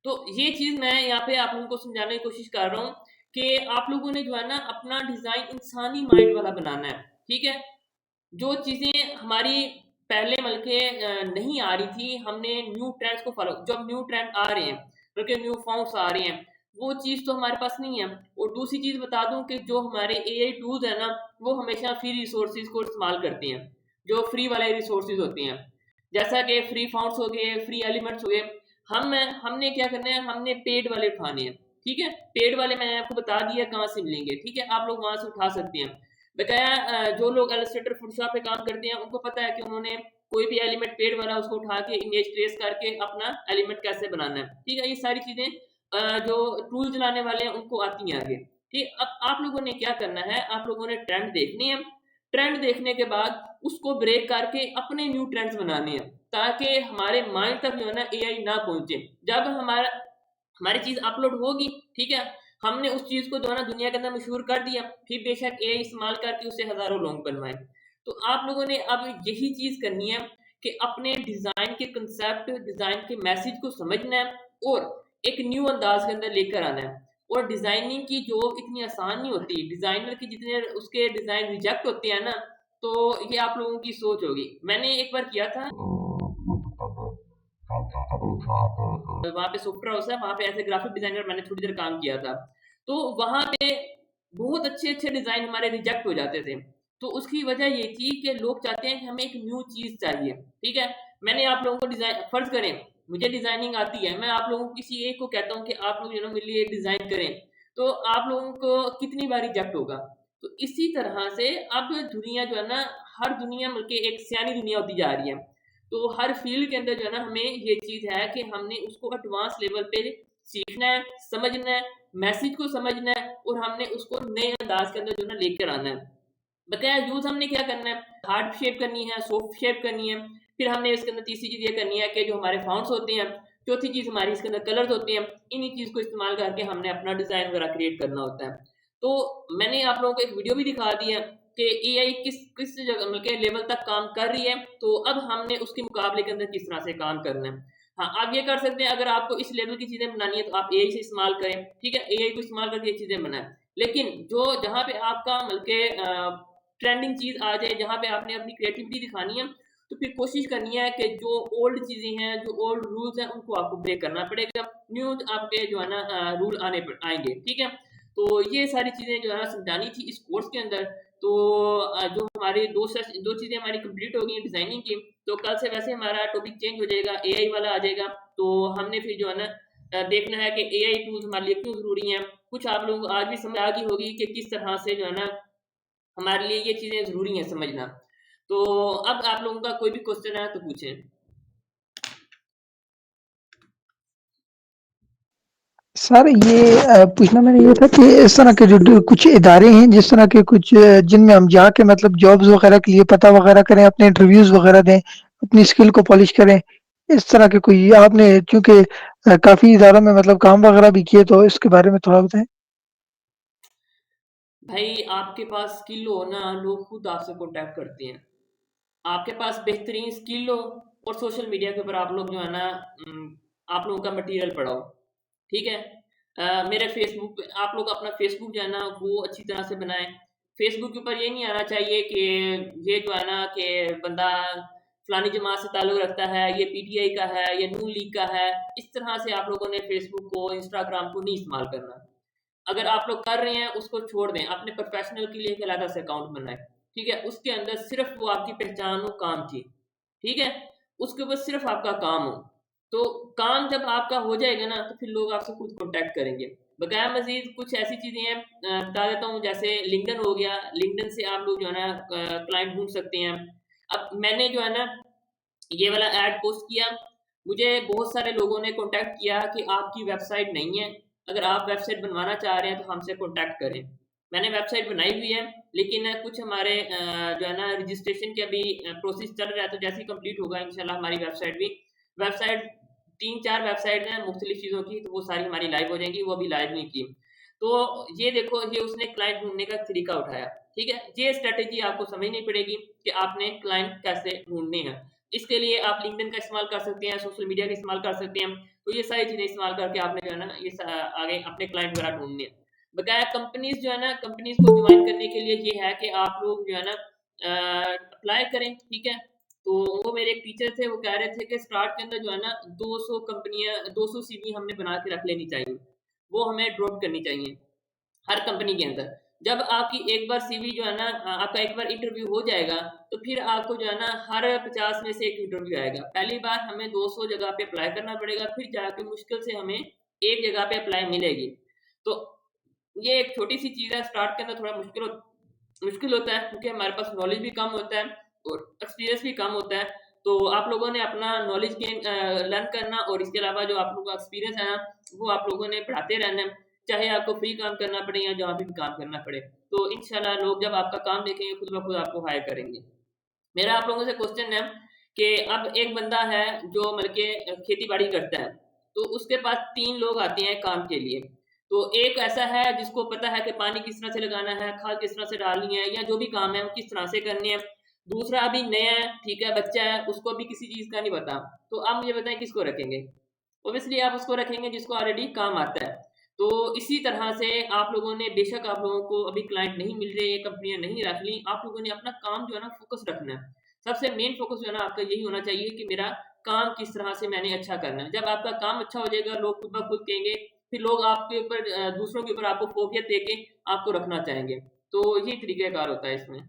तो ये चीज मैं यहाँ पे आप लोगों को समझाने की कोशिश कर रहा हूँ कि आप लोगों ने जो है ना अपना डिजाइन इंसानी माइंड वाला बनाना है, ठीक है। जो चीजें हमारी पहले नहीं आ रही थी, हमने न्यू ट्रेंड्स को फॉलो, जब न्यू ट्रेंड आ रहे हैं, बल्कि न्यू फॉर्म्स आ रहे हैं, वो चीज तो हमारे पास नहीं है। और दूसरी चीज बता दूं कि जो हमारे एआई टूल्स है ना, वो हमेशा फ्री रिसोर्सेज को इस्तेमाल करते हैं, जो फ्री वाले रिसोर्सेज होते हैं, जैसा कि फ्री फॉन्ट्स हो गए, फ्री एलिमेंट्स हो गए। हमने क्या करना है, हमने पेड वाले उठाने हैं, ठीक है। पेड वाले मैंने आपको बता दिया कहाँ से मिलेंगे, ठीक है, आप लोग वहां से उठा सकते हैं। बकाया जो लोग इलस्ट्रेटर फोटोशॉप पे काम करते हैं, उनको पता है कि उन्होंने कोई भी एलिमेंट पेड वाला उसको उठा के इमेज ट्रेस करके अपना एलिमेंट कैसे बनाना है, ठीक है। ये सारी चीजें जो टूल चलाने वाले हैं उनको आती हैं आगे, ठीक। अब आप लोगों ने क्या करना है, आप लोगों ने ट्रेंड देखनी है, ट्रेंड देखने के बाद उसको ब्रेक करके अपने न्यू ट्रेंड्स बनाने हैं, ताकि हमारे माइंड तक जो है ना एआई ना पहुंचे। जब हमारी चीज अपलोड होगी, ठीक है, हमने उस चीज को जो है ना दुनिया के अंदर मशहूर कर दिया, फिर बेशक एआई इस्तेमाल करके उसे हजारों लोग बनवाए। तो आप लोगों ने अब यही चीज करनी है कि अपने डिजाइन के कंसेप्ट, डिजाइन के मैसेज को समझना है और एक न्यू अंदाज के अंदर लेकर आना है। और डिज़ाइनिंग की जॉब इतनी आसान नहीं होती। डिज़ाइनर की जितने उसके डिज़ाइन रिजेक्ट होते हैं ना, तो ये आप लोगों की सोच होगी। मैंने एक बार किया था, वहाँ पे सुपर हाउस है, वहाँ पे ऐसे ग्राफिक डिज़ाइनर मैंने थोड़ी देर काम किया था। तो वहाँ पे बहुत अच्छे-अच्छे डिज़ाइन हमारे रिजेक्ट हो जाते थे। तो उसकी वजह ये थी कि लोग चाहते हैं कि हमें एक न्यू चीज़ चाहिए, ठीक है? मैंने आप लोगों को डिज़ाइन फ़र्ज़ करें, मुझे डिज़ाइनिंग आती है, मैं आप लोगों को किसी एक को कहता हूँ कि आप लोग जो है ना मेरे लिए डिज़ाइन करें, तो आप लोगों को कितनी बार रिजेक्ट होगा? तो इसी तरह से अब दुनिया जो है ना, हर दुनिया बल्कि एक सियानी दुनिया होती जा रही है। तो हर फ़ील्ड के अंदर जो है ना हमें ये चीज़ है कि हमने उसको एडवांस लेवल पे सीखना है, समझना है, मैसेज को समझना है और हमने उसको नए अंदाज़ के अंदर जो है ना लेकर आना है। बकाया यूज़ हमने क्या करना है, हार्ड शेप करनी है, सॉफ्ट शेप करनी है, फिर हमने इसके अंदर तीसरी चीज़ ये करनी है कि जो हमारे फ़ॉन्ट्स होते हैं, चौथी चीज़ हमारी इसके अंदर कलर्स होते हैं, इन्हीं चीज़ को इस्तेमाल करके हमने अपना डिज़ाइन वगैरह क्रिएट करना होता है। तो मैंने आप लोगों को एक वीडियो भी दिखा दी है कि एआई किस किस जगह मतलब के लेवल तक काम कर रही है, तो अब हमने उसके मुकाबले के अंदर किस तरह से काम करना है। हाँ, आप ये कर सकते हैं, अगर आपको इस लेवल की चीज़ें बनानी है तो आप एआई से इस्तेमाल करें, ठीक है? एआई को इस्तेमाल करके ये चीज़ें बनाएँ। लेकिन जो जहाँ पे आपका बल्कि ट्रेंडिंग चीज़ आ जाए, जहाँ पे आपने अपनी क्रिएटिविटी दिखानी है, तो फिर कोशिश करनी है कि जो ओल्ड चीज़ें हैं, जो ओल्ड रूल्स हैं, उनको आपको ब्रेक करना पड़ेगा। न्यू आपके जो है ना रूल आएँगे, ठीक है? तो ये सारी चीज़ें जो है ना समझानी थी इस कोर्स के अंदर। तो जो हमारी 2 चीज़ें हमारी कंप्लीट हो गई हैं डिज़ाइनिंग की, तो कल से वैसे हमारा टॉपिक चेंज हो जाएगा, एआई वाला आ जाएगा। तो हमने फिर जो है ना देखना है कि एआई टूल्स हमारे लिए क्यों ज़रूरी हैं। कुछ आप लोगों को आज भी समझ आ गई होगी कि किस तरह से जो है ना हमारे लिए ये चीज़ें ज़रूरी हैं समझना। तो अब आप लोगों का कोई भी क्वेश्चन है तो पूछें। सर ये पूछना मैंने ये था कि इस तरह के जो कुछ इदारे हैं जिस तरह के कुछ जिनमें हम जाके मतलब जॉब्स वगैरह के लिए पता वगैरह करें, अपने इंटरव्यूज वगैरह दें, अपनी स्किल को पॉलिश करें, इस तरह के कोई आपने क्योंकि काफी इदारों में मतलब काम वगैरह भी किए, तो इसके बारे में थोड़ा बताएं। भाई आपके पास स्किल हो ना, लोग खुद आपसे कॉन्टैक्ट करते हैं। आपके पास बेहतरीन स्किल हो और सोशल मीडिया के ऊपर आप लोग जो है ना आप लोगों का मटेरियल पड़ा हो, ठीक है? मेरे फेसबुक पे आप लोग अपना फेसबुक जो है ना वो अच्छी तरह से बनाएं। फेसबुक के ऊपर ये नहीं आना चाहिए कि ये जो है ना कि बंदा फलानी जमात से ताल्लुक़ रखता है, ये पीटीआई का है, ये नून लीग का है। इस तरह से आप लोगों ने फेसबुक को, इंस्टाग्राम को नहीं इस्तेमाल करना। अगर आप लोग कर रहे हैं उसको छोड़ दें, अपने प्रोफेशनल के लिए एक अलग से अकाउंट बनाएं, ठीक है? उसके अंदर सिर्फ वो आपकी पहचान हो काम की, ठीक है? उसके ऊपर सिर्फ आपका काम हो। तो काम जब आपका हो जाएगा ना तो फिर लोग आपसे खुद कॉन्टैक्ट करेंगे। बकाया मजीद कुछ ऐसी चीज़ें हैं, बता देता हूँ, जैसे लिंक्डइन हो गया। लिंक्डइन से आप लोग जो है ना क्लाइंट ढूंढ सकते हैं। अब मैंने जो है ना ये वाला ऐड पोस्ट किया, मुझे बहुत सारे लोगों ने कॉन्टैक्ट किया कि आपकी वेबसाइट नहीं है, अगर आप वेबसाइट बनवाना चाह रहे हैं तो हमसे कॉन्टैक्ट करें। मैंने वेबसाइट बनाई हुई है, लेकिन कुछ हमारे जो है ना रजिस्ट्रेशन के अभी प्रोसेस चल रहा है, तो जैसे ही कंप्लीट होगा इंशाल्लाह हमारी वेबसाइट 3-4 वेबसाइट हैं मुख्तलिफ चीज़ों की, तो वो सारी हमारी लाइव हो जाएंगी। वो अभी लाइव नहीं की। तो ये देखो, ये उसने क्लाइंट ढूंढने का तरीका उठाया, ठीक है? ये स्ट्रेटेजी आपको समझनी पड़ेगी कि आपने क्लाइंट कैसे ढूंढने हैं। इसके लिए आप लिंक्डइन का इस्तेमाल कर सकते हैं, सोशल मीडिया का इस्तेमाल कर सकते हैं। तो ये सारी चीज़ें इस्तेमाल करके आपने जो है ना आगे अपने क्लाइंट वगैरह ढूंढने हैं। बकाया कंपनीज जो है ना, कंपनीज को ज्वाइन करने के लिए ये है कि आप लोग जो है ना अप्लाई करें, ठीक है? तो वो मेरे एक टीचर थे, वो कह रहे थे कि स्टार्ट के अंदर जो है ना 200 कंपनियां, 200 सीवी हमने बना के रख लेनी चाहिए, वो हमें ड्रॉप करनी चाहिए हर कंपनी के अंदर। जब आपकी एक बार सीवी जो है ना आपका एक बार इंटरव्यू हो जाएगा, तो फिर आपको जो है ना हर 50 में से एक इंटरव्यू आएगा। पहली बार हमें 200 जगह पे अप्लाई करना पड़ेगा, फिर जाके मुश्किल से हमें एक जगह पे अप्लाई मिलेगी। तो ये एक छोटी सी चीज़ है, स्टार्ट के अंदर थोड़ा मुश्किल होता है क्योंकि हमारे पास नॉलेज भी कम होता है और एक्सपीरियंस भी कम होता है। तो आप लोगों ने अपना नॉलेज गेन लर्न करना, और इसके अलावा जो आप लोगों का एक्सपीरियंस है ना, वो आप लोगों ने बढ़ाते रहना है, चाहे आपको फ्री काम करना पड़े या जहाँ पे भी काम करना पड़े। तो इंशाल्लाह लोग जब आपका काम देखेंगे खुद ब खुद आपको हायर करेंगे। मेरा आप लोगों से क्वेश्चन है कि अब एक बंदा है जो मतलब कि खेती बाड़ी करता है, तो उसके पास 3 लोग आते हैं काम के लिए। तो एक ऐसा है जिसको पता है कि पानी किस तरह से लगाना है, खाद किस तरह से डालनी है, या जो भी काम है वो किस तरह से करनी है। दूसरा अभी नया है, ठीक है, बच्चा है, उसको अभी किसी चीज़ का नहीं पता। तो आप मुझे बताएं किसको रखेंगे? ऑब्वियसली आप उसको रखेंगे जिसको ऑलरेडी काम आता है। तो इसी तरह से आप लोगों ने, बेशक आप लोगों को अभी क्लाइंट नहीं मिल रहे, कंपनियां नहीं रख ली, आप लोगों ने अपना काम जो है ना फोकस रखना है। सबसे मेन फोकस जो है ना आपका यही होना चाहिए कि मेरा काम किस तरह से मैंने अच्छा करना है। जब आपका काम अच्छा हो जाएगा, लोग खुद ब खुद कहेंगे, फिर लोग आपके ऊपर दूसरों के ऊपर आपको फोकियत देके आपको रखना चाहेंगे। तो ये तरीक़ेकार होता है इसमें।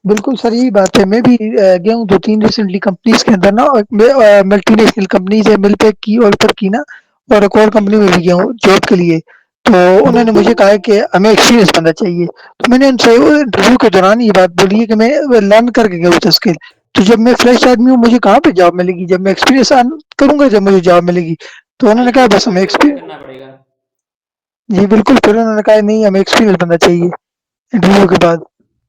बिल्कुल सर, यही बात है। मैं भी गया हूँ 2-3 रिसेंटली कंपनीज के अंदर ना, और मल्टीनेशनल कंपनीज है, मिल पे की, ऑल्पर की ना, और एक और कंपनी में भी गया हूँ जॉब के लिए। तो उन्होंने मुझे कहा है कि हमें एक्सपीरियंस बंदा चाहिए। तो मैंने उनसे इंटरव्यू के दौरान ये बात बोली है कि मैं लर्न करके गया हूँ स्किल। तो जब मैं फ्रेश आदमी हूँ, मुझे कहाँ पे जॉब मिलेगी? जब मैं एक्सपीरियंस करूंगा, जब मुझे जॉब मिलेगी। तो उन्होंने कहा बिल्कुल बस बिल्कुल, हमें बिल्कुल एक्सपीरियंस। करना पड़ेगा। जी बिल्कुल, फिर उन्होंने कहा नहीं, हमें एक्सपीरियंस बंदा चाहिए इंटरव्यू के बाद,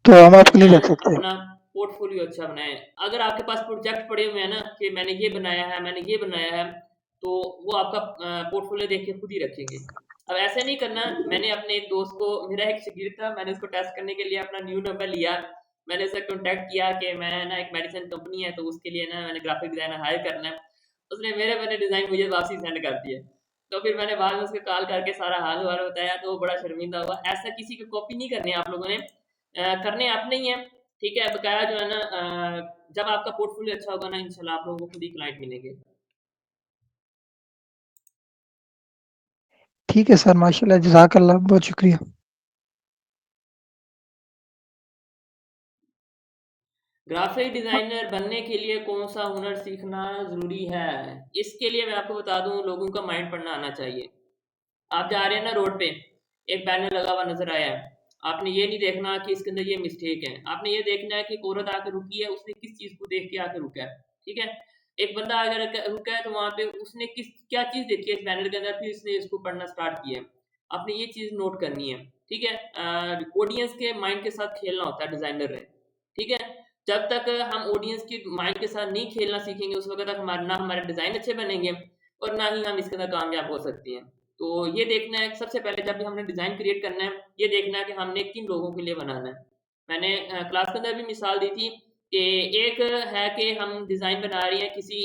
तो हम आपको देखना नहीं है रख सकते। अपना पोर्टफोलियो अच्छा बनाएं। अगर आपके पास प्रोजेक्ट पड़े हुए हैं ना कि मैंने ये बनाया है, मैंने ये बनाया है, तो वो आपका पोर्टफोलियो देख के खुद ही रखेंगे। अब ऐसे नहीं करना। मैंने अपने एक दोस्त को, मेरा एक शागिर्द था, मैंने उसको टेस्ट करने के लिए अपना न्यू नंबर लिया। मैंने उससे कॉन्टैक्ट किया कि मैं ना, एक मेडिसिन कंपनी है तो उसके लिए ना मैंने ग्राफिक डिजाइनर हायर करना है। उसने मेरे मैंने डिज़ाइन मुझे वापसी सेंड कर दिया। तो फिर मैंने बाद में उसको कॉल करके सारा हाल वाल बताया, तो वो बड़ा शर्मिंदा हुआ। ऐसा किसी की कॉपी नहीं करनी है आप लोगों ने, करने अपने ही है। ठीक है, बकाया जो है ना, जब आपका पोर्टफोलियो अच्छा होगा ना, इंशाल्लाह आप लोगों को खुद ही क्लाइंट मिलेंगे। ठीक है सर, माशाल्लाह, जज़ाकल्लाह, बहुत शुक्रिया। ग्राफिक डिजाइनर बनने के लिए कौन सा हुनर सीखना ज़रूरी है? इसके लिए मैं आपको बता दूं, लोगों का माइंड पढ़ना आना चाहिए। आप जा रहे हैं ना रोड पे, एक बैनर लगा हुआ नजर आया है, आपने ये नहीं देखना कि इसके अंदर ये मिस्टेक है, आपने ये देखना है कि एक औरत आकर रुकी है, उसने किस चीज को देख के आकर रुका है। ठीक है, एक बंदा अगर रुका है तो वहां पे उसने किस क्या चीज देखी है इस बैनर के अंदर, फिर इसने इसको पढ़ना स्टार्ट किया है। आपने ये चीज नोट करनी है। ठीक है, ऑडियंस के माइंड के साथ खेलना होता है डिजाइनर ने। ठीक है, जब तक हम ऑडियंस के माइंड के साथ नहीं खेलना सीखेंगे, उस वक्त तक हमारे ना हमारे डिजाइन अच्छे बनेंगे और ना ही हम इसके अंदर कामयाब हो सकते हैं। तो ये देखना है सबसे पहले, जब भी हमने डिज़ाइन क्रिएट करना है, ये देखना है कि हमने किन लोगों के लिए बनाना है। मैंने क्लास के अंदर भी मिसाल दी थी कि एक है कि हम डिज़ाइन बना रहे हैं किसी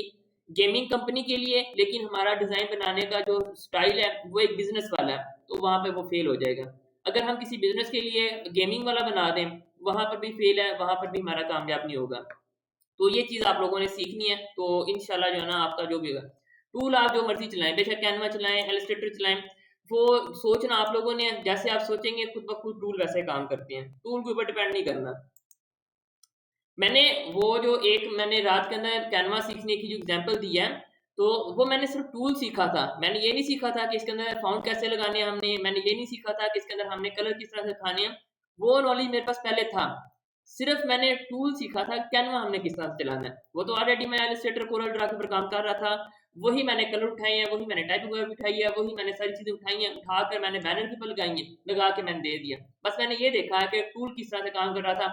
गेमिंग कंपनी के लिए, लेकिन हमारा डिज़ाइन बनाने का जो स्टाइल है वो एक बिजनेस वाला है, तो वहाँ पे वो फेल हो जाएगा। अगर हम किसी बिजनेस के लिए गेमिंग वाला बना दें, वहाँ पर भी फेल है, वहाँ पर भी हमारा कामयाब नहीं होगा। तो ये चीज़ आप लोगों ने सीखनी है। तो इंशाल्लाह जो है ना, आपका जो भी होगा, टूल आप जो मर्जी चलाएं, बेशक कैनवा चलाएं, एलिस्ट्रेटर चलाएं, वो सोचना आप लोगों ने, जैसे आप सोचेंगे खुद ब खुद टूल वैसे काम करते हैं। टूल के ऊपर डिपेंड नहीं करना। मैंने वो जो एक मैंने रात के अंदर कैनवा सीखने की जो एग्जांपल दी है, तो वो मैंने सिर्फ टूल सीखा था। मैंने ये नहीं सीखा था कि इसके अंदर फाउंट कैसे लगाने हैं हमने, मैंने ये नहीं सीखा था कि इसके अंदर हमने कलर किस तरह से खाने हैं। वो नॉलेज मेरे पास पहले था। सिर्फ मैंने टूल सीखा था, कैनवा हमने किस तरह से चलाना है। वो तो ऑलरेडी मैं इलस्ट्रेटर, कोरल ड्रा के ऊपर काम कर रहा था। वही मैंने कलर उठाए हैं, वही मैंने टाइपिंग वगैरह उठाई है, वही मैंने सारी चीज़ें उठाई हैं, उठाकर मैंने बैनर के ऊपर लगाई हैं, लगा के मैंने दे दिया। बस मैंने ये देखा है कि टूल किस तरह से काम कर रहा था,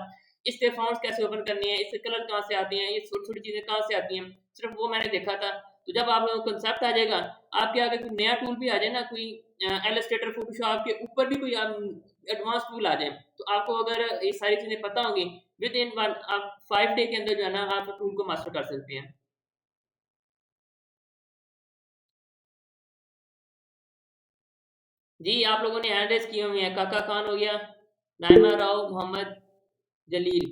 इसके फॉन्ट्स कैसे ओपन करनी है, इसके कलर कहाँ से आते हैं, ये छोटी छोटी चीज़ें कहाँ से आती हैं, सिर्फ वो मैंने देखा था। तो जब आप लोगों को कंसेप्ट आ जाएगा, आपके आगे कोई नया टूल भी आ जाए ना, कोई एलिस्ट्रेटर, फोटोशॉप के ऊपर भी कोई एडवांस टूल आ जाए, तो आपको अगर ये सारी चीज़ें पता होंगी, विद इन वन आप 5 डे के अंदर जो है ना, आप टूल को मास्टर कर सकते हैं। जी, आप लोगों ने हैंड रेस किए हुए हैं। काका खान हो गया, नाइमा राव, मोहम्मद जलील।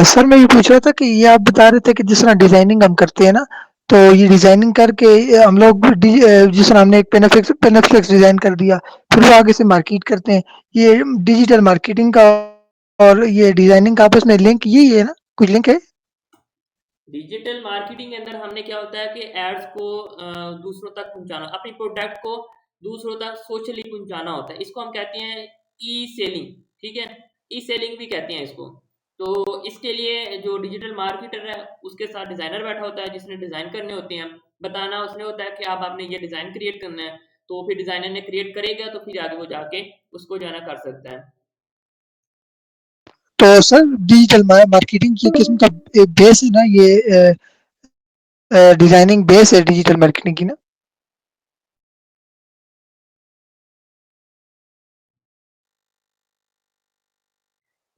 सर मैं ये पूछ रहा था कि ये आप बता रहे थे कि जिस तरह डिजाइनिंग हम करते हैं ना, तो ये डिजाइनिंग करके हम लोग जिस तरह हमने एक पेनाफ्लेक्स डिजाइन कर दिया, फिर वो आगे से मार्केट करते हैं। ये डिजिटल मार्केटिंग का और ये डिजाइनिंग का आपस में लिंक यही है ना? कुछ लिंक है? डिजिटल मार्केटिंग के अंदर हमने क्या होता है कि एड्स को दूसरों तक पहुंचाना, अपनी प्रोडक्ट को दूसरों तक सोशली पहुंचाना होता है। इसको हम कहते हैं ई सेलिंग। ठीक है, ई सेलिंग भी कहते हैं इसको। तो इसके लिए जो डिजिटल मार्केटर है, उसके साथ डिज़ाइनर बैठा होता है, जिसने डिज़ाइन करने होते हैं। बताना उसने होता है कि आप आपने ये डिज़ाइन क्रिएट करना है, तो फिर डिज़ाइनर ने क्रिएट करेगा, तो फिर आगे वो जाके उसको जो है ना कर सकता है। तो सर डिजिटल मार्केटिंग की किस्म का बेस है ना ये, डिजाइनिंग बेस है डिजिटल मार्केटिंग की ना?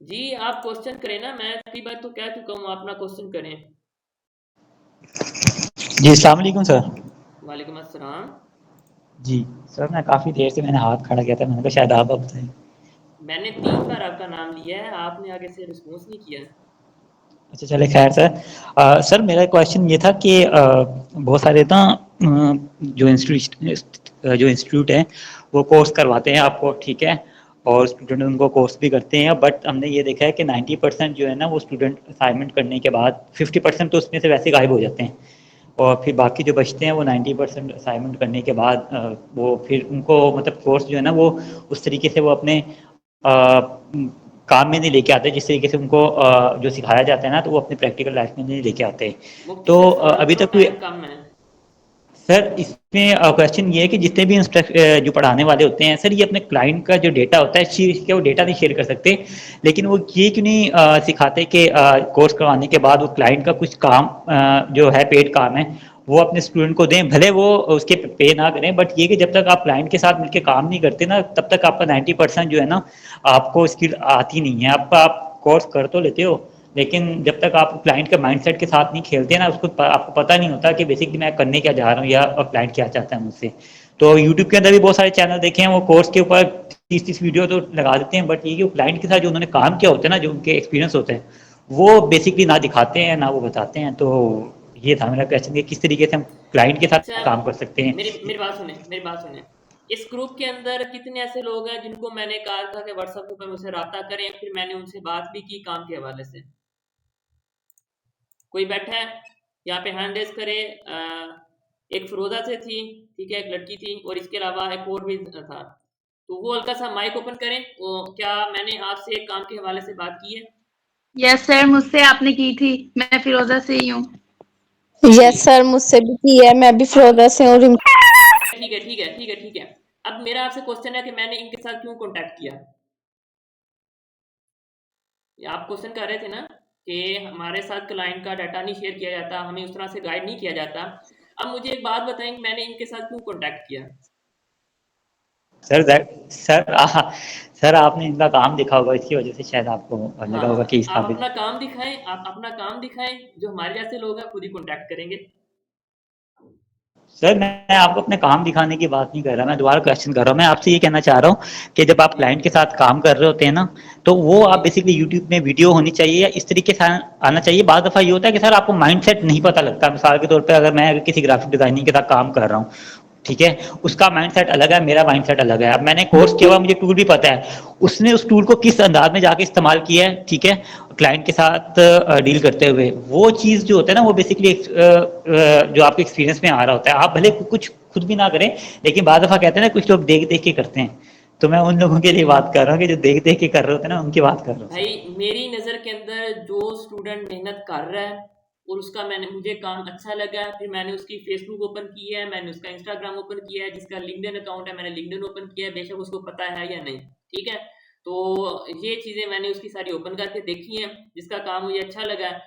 जी, आप क्वेश्चन करें ना, मैं कई बार तो कह चुका हूँ, अपना क्वेश्चन करें। जी अस्सलाम वालेकुम सर। वालेकुम अस्सलाम। जी, सर मैं काफ़ी देर से मैंने हाथ खड़ा किया था, मैंने कहा शायद आप बताएँ। मैंने 3 बार आपका नाम लिया है, आपने आगे से रिस्पॉन्स नहीं किया। अच्छा चले खैर सर। सर मेरा क्वेश्चन ये था कि बहुत सारे ना जो इंस्टीट्यूट हैं वो कोर्स करवाते हैं आपको, ठीक है, और स्टूडेंट उनको कोर्स भी करते हैं, बट हमने ये देखा है कि 90% जो है ना वो स्टूडेंट असाइनमेंट करने के बाद 50% तो उसमें से वैसे गायब हो जाते हैं, और फिर बाकी जो बचते हैं वो 90% असाइनमेंट करने के बाद वो फिर उनको मतलब कोर्स जो है ना वो उस तरीके से वो अपने काम में नहीं लेके आते जिस तरीके से उनको जो सिखाया जाता है ना, तो वो अपने प्रैक्टिकल लाइफ में नहीं लेके आते। मुफ्ती तो सर सवाल अभी करो, तक कोई टाइम कम है। सर इसमें क्वेश्चन ये है कि जितने भी जो पढ़ाने वाले होते हैं सर, ये अपने क्लाइंट का जो डेटा होता है क्या वो डेटा नहीं शेयर कर सकते, लेकिन वो ये क्यों नहीं सिखाते कि कोर्स करवाने के बाद वो क्लाइंट का कुछ काम जो है पेड काम है वो अपने स्टूडेंट को दें, भले वो उसके पे ना करें, बट ये कि जब तक आप क्लाइंट के साथ मिलकर काम नहीं करते ना तब तक आपका 90% जो है ना आपको स्किल आती नहीं है। आप कोर्स कर तो लेते हो, लेकिन जब तक आप क्लाइंट के माइंडसेट के साथ नहीं खेलते ना उसको आपको पता नहीं होता कि बेसिकली मैं करने क्या जा रहा हूँ या क्लाइंट क्या चाहता है मुझसे। तो यूट्यूब के अंदर भी बहुत सारे चैनल देखे हैं, वो कोर्स के ऊपर 30-30 वीडियो तो लगा देते हैं, बट ये कि क्लाइंट के साथ जो उन्होंने काम किया होता है ना, जो उनके एक्सपीरियंस होते हैं वो बेसिकली ना दिखाते हैं ना वो बताते हैं। तो ये था मेरा क्वेश्चन कि किस तरीके से हम क्लाइंट के साथ अच्छा, काम कर सकते हैं। मेरी बात सुने। इस ग्रुप के अंदर कितने ऐसे लोग हैं जिनको मैंने कहा था कि व्हाट्सएप ग्रुप में मुझसे राब्ता करें, फिर मैंने उनसे बात भी की काम के हवाले से? कोई बैठा है यहाँ पे? हैंड रेज करे। एक फिरोजा से थी, ठीक है, एक लड़की थी, और इसके अलावा एक और भी था। तो वो हल्का सा माइक ओपन करें। क्या मैंने आपसे एक काम के हवाले से बात की है? यस सर, मुझसे आपने की थी, मैं फिरोजा से ही हूँ। यस सर, मुझसे भी की है, मैं भी फिरोजा से हूँ। ठीक है। अब मेरा आपसे क्वेश्चन है कि मैंने इनके साथ क्यों कांटेक्ट किया? आप क्वेश्चन कर रहे थे ना कि हमारे साथ क्लाइंट का डाटा नहीं शेयर किया जाता, हमें उस तरह से गाइड नहीं किया जाता। अब मुझे एक बात बताएं कि मैंने इनके साथ क्यों कांटेक्ट किया? सर सर आपने इनका काम देखा होगा, इसकी वजह से शायद आपको लगा होगा कि इस आप काबिल। अपना काम दिखाएं, जो हमारे जैसे लोग हैं खुद ही कांटेक्ट करेंगे। सर मैं आपको अपने काम दिखाने की बात नहीं कर रहा, मैं दोबारा क्वेश्चन कर रहा हूँ। मैं आपसे ये कहना चाह रहा हूँ कि जब आप जी क्लाइंट के साथ काम कर रहे होते हैं ना, तो वो जी आप बेसिकली यूट्यूब में वीडियो होनी चाहिए या इस तरीके से आना चाहिए। बाद दफ़ा ये होता है कि सर आपको माइंडसेट नहीं पता लगता। मिसाल के तौर पे अगर मैं किसी ग्राफिक डिजाइनिंग के साथ काम कर रहा हूँ, ठीक है, उसका माइंडसेट अलग है, मेरा माइंडसेट अलग है। अब मैंने कोर्स किया हुआ, मुझे टूल भी पता है, उसने उस टूल को किस अंदाज में जाके इस्तेमाल किया है, ठीक है, क्लाइंट के साथ डील करते हुए, वो चीज़ जो होता है ना वो बेसिकली जो आपके एक्सपीरियंस में आ रहा होता है। आप भले कुछ खुद भी ना करें, लेकिन बाद दफ़ा कहते हैं ना कुछ लोग देख देख के करते हैं, तो मैं उन लोगों के लिए बात कर रहा हूँ कि जो देख देख के कर रहे होते हैं ना, उनकी बात कर रहा हूँ सर। भाई, मेरी नज़र के अंदर जो स्टूडेंट मेहनत कर रहा है और उसका मुझे काम अच्छा लगा है, फिर मैंने उसकी फेसबुक ओपन की है, मैंने उसका इंस्टाग्राम ओपन किया है, जिसका लिंक्डइन अकाउंट है मैंने लिंक्डइन ओपन किया है, बेशक उसको पता है या नहीं, ठीक है। तो ये चीज़ें मैंने उसकी सारी ओपन करके देखी हैं। जिसका काम मुझे अच्छा लगा है,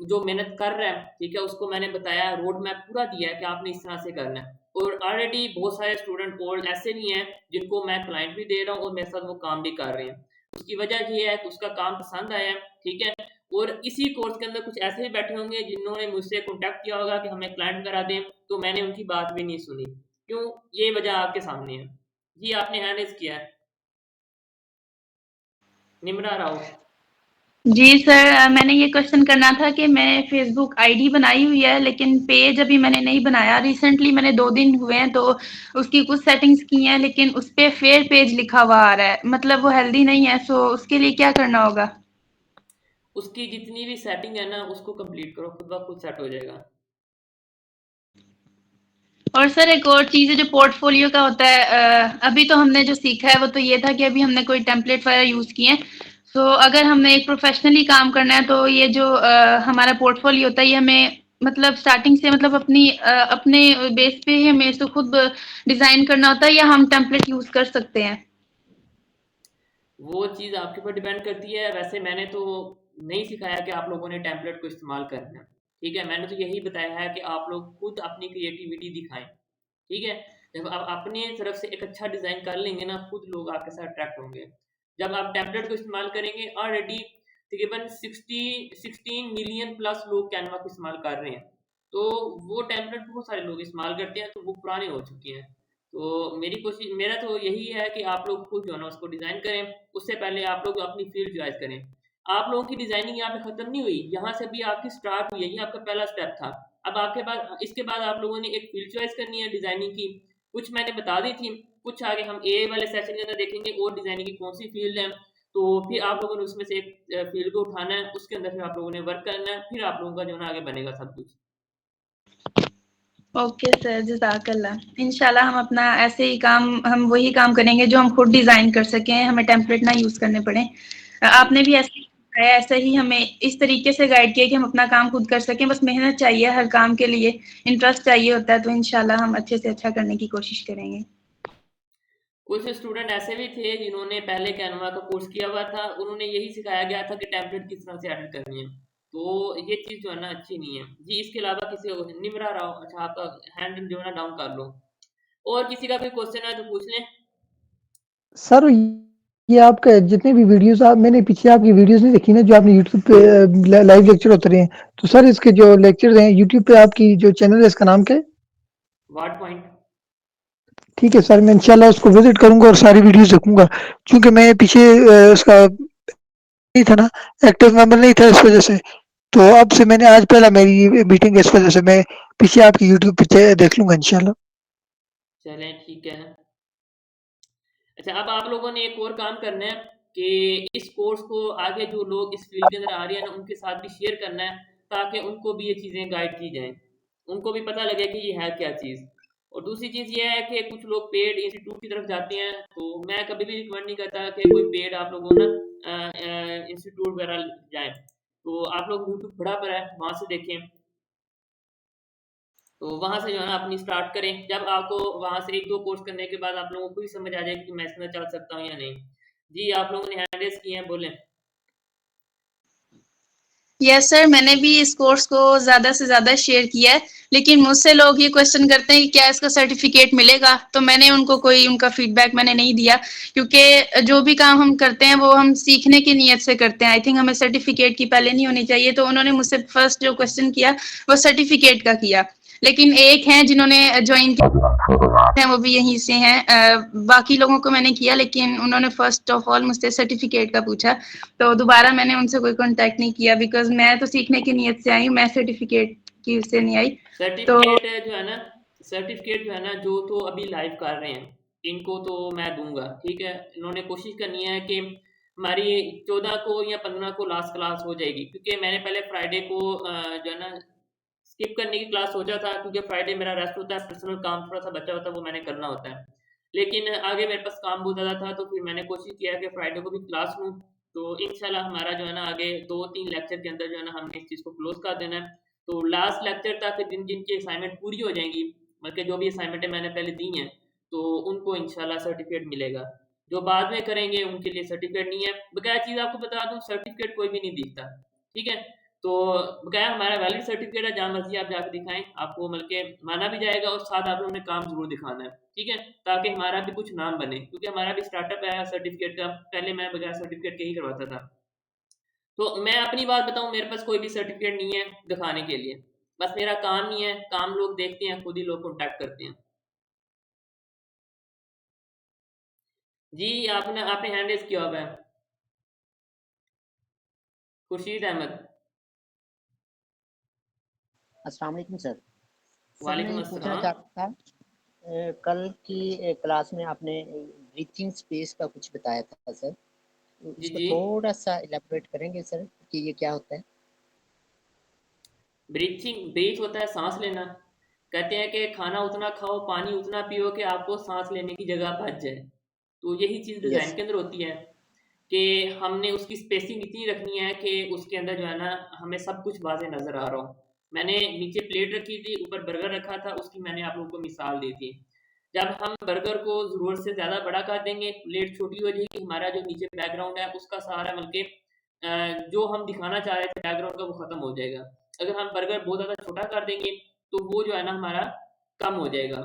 जो मेहनत कर रहा है, ठीक है, उसको मैंने बताया, रोड मैप पूरा दिया है कि आपने इस तरह से करना है। और ऑलरेडी बहुत सारे स्टूडेंट ओल्ड ऐसे नहीं हैं जिनको मैं क्लाइंट भी दे रहा हूँ और मेरे साथ वो काम भी कर रहे हैं। उसकी वजह ये है कि उसका काम पसंद आया, ठीक है। और इसी कोर्स के अंदर कुछ ऐसे भी बैठे होंगे जिन्होंने मुझसे कॉन्टैक्ट किया होगा कि हमें क्लाइंट करा दें, तो मैंने उनकी बात भी नहीं सुनी। क्यों? ये वजह आपके सामने है। जी, आपने हैंड रेज किया है, निम्रा राव। जी सर, मैंने ये क्वेश्चन करना था कि मैंने फेसबुक आईडी बनाई हुई है, लेकिन पेज अभी मैंने नहीं बनाया। रिसेंटली मैंने 2 दिन हुए हैं, तो उसकी कुछ सेटिंग्स की हैं, लेकिन उस पे फेयर पेज लिखा हुआ आ रहा है, मतलब वो हेल्दी नहीं है। सो उसके लिए क्या करना होगा? उसकी जितनी भी सेटिंग है ना, उसको कंप्लीट करो, खुद ब खुद सेट हो जाएगा। और सर एक और चीज़ है जो पोर्टफोलियो का होता है, अभी तो हमने जो सीखा है वो तो ये था कि अभी हमने कोई टेम्पलेट वगैरह यूज़ किए हैं। सो अगर हमने एक प्रोफेशनली काम करना है तो ये जो हमारा पोर्टफोलियो होता है ये हमें मतलब स्टार्टिंग से मतलब अपने बेस पे ही हमें इसको खुद डिज़ाइन करना होता है या हम टेम्पलेट यूज़ कर सकते हैं? वो चीज़ आपके ऊपर डिपेंड करती है। वैसे मैंने तो नहीं सिखाया कि आप लोगों ने टेम्पलेट को इस्तेमाल करना है, ठीक है। मैंने तो यही बताया है कि आप लोग खुद अपनी क्रिएटिविटी दिखाएं, ठीक है। जब आप अपनी तरफ से एक अच्छा डिज़ाइन कर लेंगे ना, खुद लोग आपके साथ अट्रैक्ट होंगे। जब आप टेम्पलेट को इस्तेमाल करेंगे, ऑलरेडी तकरीबन 16 मिलियन प्लस लोग कैनवा को इस्तेमाल कर रहे हैं, तो वो टेम्पलेट बहुत सारे लोग इस्तेमाल करते हैं, तो वो पुराने हो चुके हैं। तो मेरा तो यही है कि आप लोग खुद जो है ना उसको डिज़ाइन करें, उससे पहले आप लोग अपनी फ़ील्ड चॉइस करें। आप लोगों की डिज़ाइनिंग यहाँ पे ख़त्म नहीं हुई, यहाँ से भी आपकी स्टार्ट हुई है, ये आपका पहला स्टेप था। अब आपके पास इसके बाद आप लोगों ने एक फ़ील्ड चॉइस करनी है डिज़ाइनिंग की, कुछ मैंने बता दी थी, कुछ आगे हम एआई वाले सेशन के अंदर देखेंगे और डिज़ाइनिंग की कौन सी फ़ील्ड है। तो फिर आप लोगों ने उसमें से एक फ़ील्ड को उठाना है, उसके अंदर फिर आप लोगों ने वर्क करना है, फिर आप लोगों का जो है ना आगे बनेगा सब कुछ। ओके सर, जज़ाकल्लाह। इंशाल्लाह हम अपना ऐसे ही हम वही काम करेंगे जो हम खुद डिज़ाइन कर सकें, हमें टेम्पलेट ना यूज़ करने पड़े। आपने भी ऐसे ही सिखाया, ऐसे ही हमें इस तरीके से गाइड किया कि हम अपना काम खुद कर सकें। बस मेहनत चाहिए हर काम के लिए, इंटरेस्ट चाहिए होता है, तो इंशाल्लाह हम अच्छे से अच्छा करने की कोशिश करेंगे। कुछ स्टूडेंट ऐसे भी थे जिन्होंने पहले कैनवा का कोर्स किया हुआ था, उन्होंने यही सिखाया गया था कि टेम्पलेट किस तरह से एडिट करनी है। तो ये चीज़ जो है ना अच्छी नहीं है। जी, इसके अलावा किसी को निमरा राव, अच्छा आपका हैंड जो है ना डाउन कर लो। और किसी का कोई क्वेश्चन है तो पूछ लें। सर ये आपका जितने भी वीडियोस आप मैंने पीछे आपकी वीडियोस नहीं देखी ना जो आपने यूट्यूब पे लाइव लेक्चर होते रहे हैं, तो सर इसके जो लेक्चर हैं यूट्यूब पे आपकी जो चैनल है इसका नाम क्या है? वाट पॉइंट। ठीक है सर, मैं इंशाल्लाह उसको विजिट करूंगा और सारी वीडियोस देखूंगा, क्योंकि मैं पीछे उसका नहीं था ना, एक्टिव मेंबर नहीं था इस वजह से। तो अब से मैंने आज पहला मेरी मीटिंग है, इस वजह से मैं पीछे आपकी यूट्यूब पे देख लूंगा इंशाल्लाह। चलें ठीक है। अच्छा, अब आप लोगों ने एक और काम करना है कि इस कोर्स को आगे जो लोग इस फील्ड के अंदर आ रहे हैं ना उनके साथ भी शेयर करना है, ताकि उनको भी ये चीज़ें गाइड की जाएं, उनको भी पता लगे कि ये है क्या चीज़। और दूसरी चीज़ ये है कि कुछ लोग पेड इंस्टीट्यूट की तरफ जाते हैं, तो मैं कभी भी रिकमेंड नहीं करता कि कोई पेड आप लोगों ना इंस्टीट्यूट वगैरह जाएं। तो आप लोग यूट्यूब बड़ा पर है, वहाँ से देखें, तो वहाँ से जो है ना अपनी स्टार्ट करें। जब आपको वहाँ से 1-2 कोर्स करने के बाद आप लोगों को भी समझ आ जाएगी कि मैं इसमें चल सकता हूँ या नहीं। जी, आप लोगों ने हैंड रेज़ किए हैं, बोलें। यस सर, मैंने भी इस कोर्स को ज़्यादा से ज़्यादा शेयर किया है, लेकिन मुझसे लोग ये क्वेश्चन करते हैं कि क्या इसका सर्टिफिकेट मिलेगा? तो मैंने उनको कोई उनका फीडबैक मैंने नहीं दिया, क्योंकि जो भी काम हम करते हैं वो हम सीखने की नीयत से करते हैं। आई थिंक हमें सर्टिफिकेट की पहले नहीं होनी चाहिए, तो उन्होंने मुझसे फर्स्ट जो क्वेश्चन किया वो सर्टिफिकेट का किया। लेकिन एक हैं जिन्होंने ज्वाइन किया है, वो भी यहीं से हैं। बाकी लोगों को मैंने किया, लेकिन उन्होंने फर्स्ट ऑफ ऑल मुझसे सर्टिफिकेट का पूछा। तो दोबारा मैंने उनसे कोई कांटेक्ट नहीं किया, बिकॉज़ मैं तो सीखने की नीयत से आई हूँ, मैं सर्टिफिकेट की उससे नहीं आई। तो सर्टिफिकेट जो है ना सर्टिफिकेट जो है ना, जो तो अभी लाइव कर रहे हैं, इनको तो मैं दूँगा, ठीक है? इन्होंने कोशिश करनी है कि हमारी 14 को या 15 को लास्ट क्लास हो जाएगी, क्योंकि मैंने पहले फ्राइडे को जो है ना स्किप करने की क्लास सोचा था, क्योंकि फ्राइडे मेरा रेस्ट होता है, पर्सनल काम थोड़ा-सा बचा होता है, वो मैंने करना होता है। लेकिन आगे मेरे पास काम बहुत ज़्यादा था, तो फिर मैंने कोशिश किया कि फ्राइडे को भी क्लास लूँ। तो इंशाल्लाह हमारा जो है ना आगे 2-3 लेक्चर के अंदर जो है ना हमने इस चीज़ को क्लोज़ कर देना है। तो लास्ट लेक्चर तक जिनकी असाइनमेंट पूरी हो जाएंगी, बल्कि जो भी असाइनमेंटें मैंने पहले दी हैं, तो उनको इंशाल्लाह सर्टिफिकेट मिलेगा। जो बाद में करेंगे उनके लिए सर्टिफिकेट नहीं है। बकाया चीज़ आपको बता दूँ, सर्टिफिकेट कोई भी नहीं दिखता, ठीक है? तो बकाया हमारा वैलिड सर्टिफिकेट है, जहाँ मर्ज़ी आप जाके दिखाएँ, आपको बल्कि माना भी जाएगा और साथ आप लोगों ने काम ज़रूर दिखाना है, ठीक है? ताकि हमारा भी कुछ नाम बने, क्योंकि हमारा भी स्टार्टअप है सर्टिफिकेट का, पहले मैं बगैर सर्टिफिकेट के ही करवाता था। तो मैं अपनी बात बताऊँ, मेरे पास कोई भी सर्टिफिकेट नहीं है दिखाने के लिए, बस मेरा काम नहीं है, काम लोग देखते हैं, खुद ही लोग कॉन्टैक्ट करते हैं। जी, आपने आपने हैंड रेज़ किया हुआ है। खुर्शीद अहमद। अस्सलाम वालेकुम सर। सर मैं वालेकुम ये पूछना अस्सलाम। चाहता था, कल की क्लास में आपने ब्रीथिंग स्पेस का कुछ बताया था सर, तो जी, इसको जी। थोड़ा सा इलेबोरेट करेंगे सर कि ये क्या होता है? ब्रीथ होता है सांस लेना। कहते हैं कि खाना उतना खाओ, पानी उतना पियो कि आपको सांस लेने की जगह बच जाए। तो यही चीज़ डिज़ाइन यस। के अंदर होती है कि हमने उसकी स्पेसिंग इतनी रखनी है कि उसके अंदर जो है ना हमें सब कुछ वाज़े नज़र आ रहा हो। मैंने नीचे प्लेट रखी थी, ऊपर बर्गर रखा था, उसकी मैंने आप लोगों को मिसाल दी थी। जब हम बर्गर को ज़रूरत से ज़्यादा बड़ा कर देंगे, प्लेट छोटी हो जाएगी, हमारा जो नीचे बैकग्राउंड है उसका सहारा मिल के जो हम दिखाना चाह रहे थे बैकग्राउंड का, वो ख़त्म हो जाएगा। अगर हम बर्गर बहुत ज़्यादा छोटा कर देंगे, तो वो जो है ना हमारा कम हो जाएगा।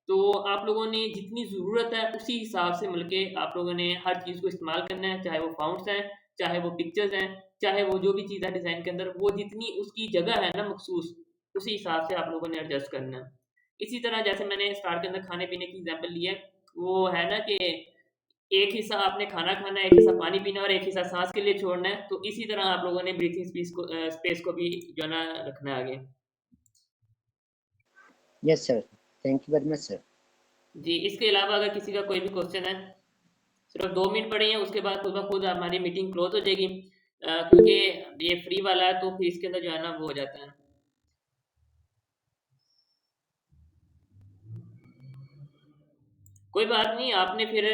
तो आप लोगों ने जितनी ज़रूरत है उसी हिसाब से मिल के आप लोगों ने हर चीज़ को इस्तेमाल करना है, चाहे वो फ़ॉन्ट्स हैं, चाहे वो पिक्चर्स हैं, चाहे वो जो भी चीज़ है डिज़ाइन के अंदर, वो जितनी उसकी जगह है ना मखसूस, उसी हिसाब से आप लोगों ने एडजस्ट करना है। इसी तरह जैसे मैंने स्टार्ट के अंदर खाने-पीने की एग्ज़ाम्पल ली है, वो है ना कि एक हिस्सा आपने खाना खाना है, एक हिस्सा पानी पीना और एक हिस्सा साँस के लिए छोड़ना है, तो इसी तरह आप लोगों ने ब्रीथिंग स्पेस को भी जो है ना रखना है आगे। Yes sir, thank you very much sir. जी, इसके अलावा अगर किसी का कोई भी क्वेश्चन है, सिर्फ 2 मिनट पड़े हैं, उसके बाद खुद ब खुद हमारी मीटिंग क्लोज़ हो जाएगी। क्योंकि ये फ्री वाला है तो फिर इसके अंदर जो है ना वो हो जाता है। कोई बात नहीं, आपने फिर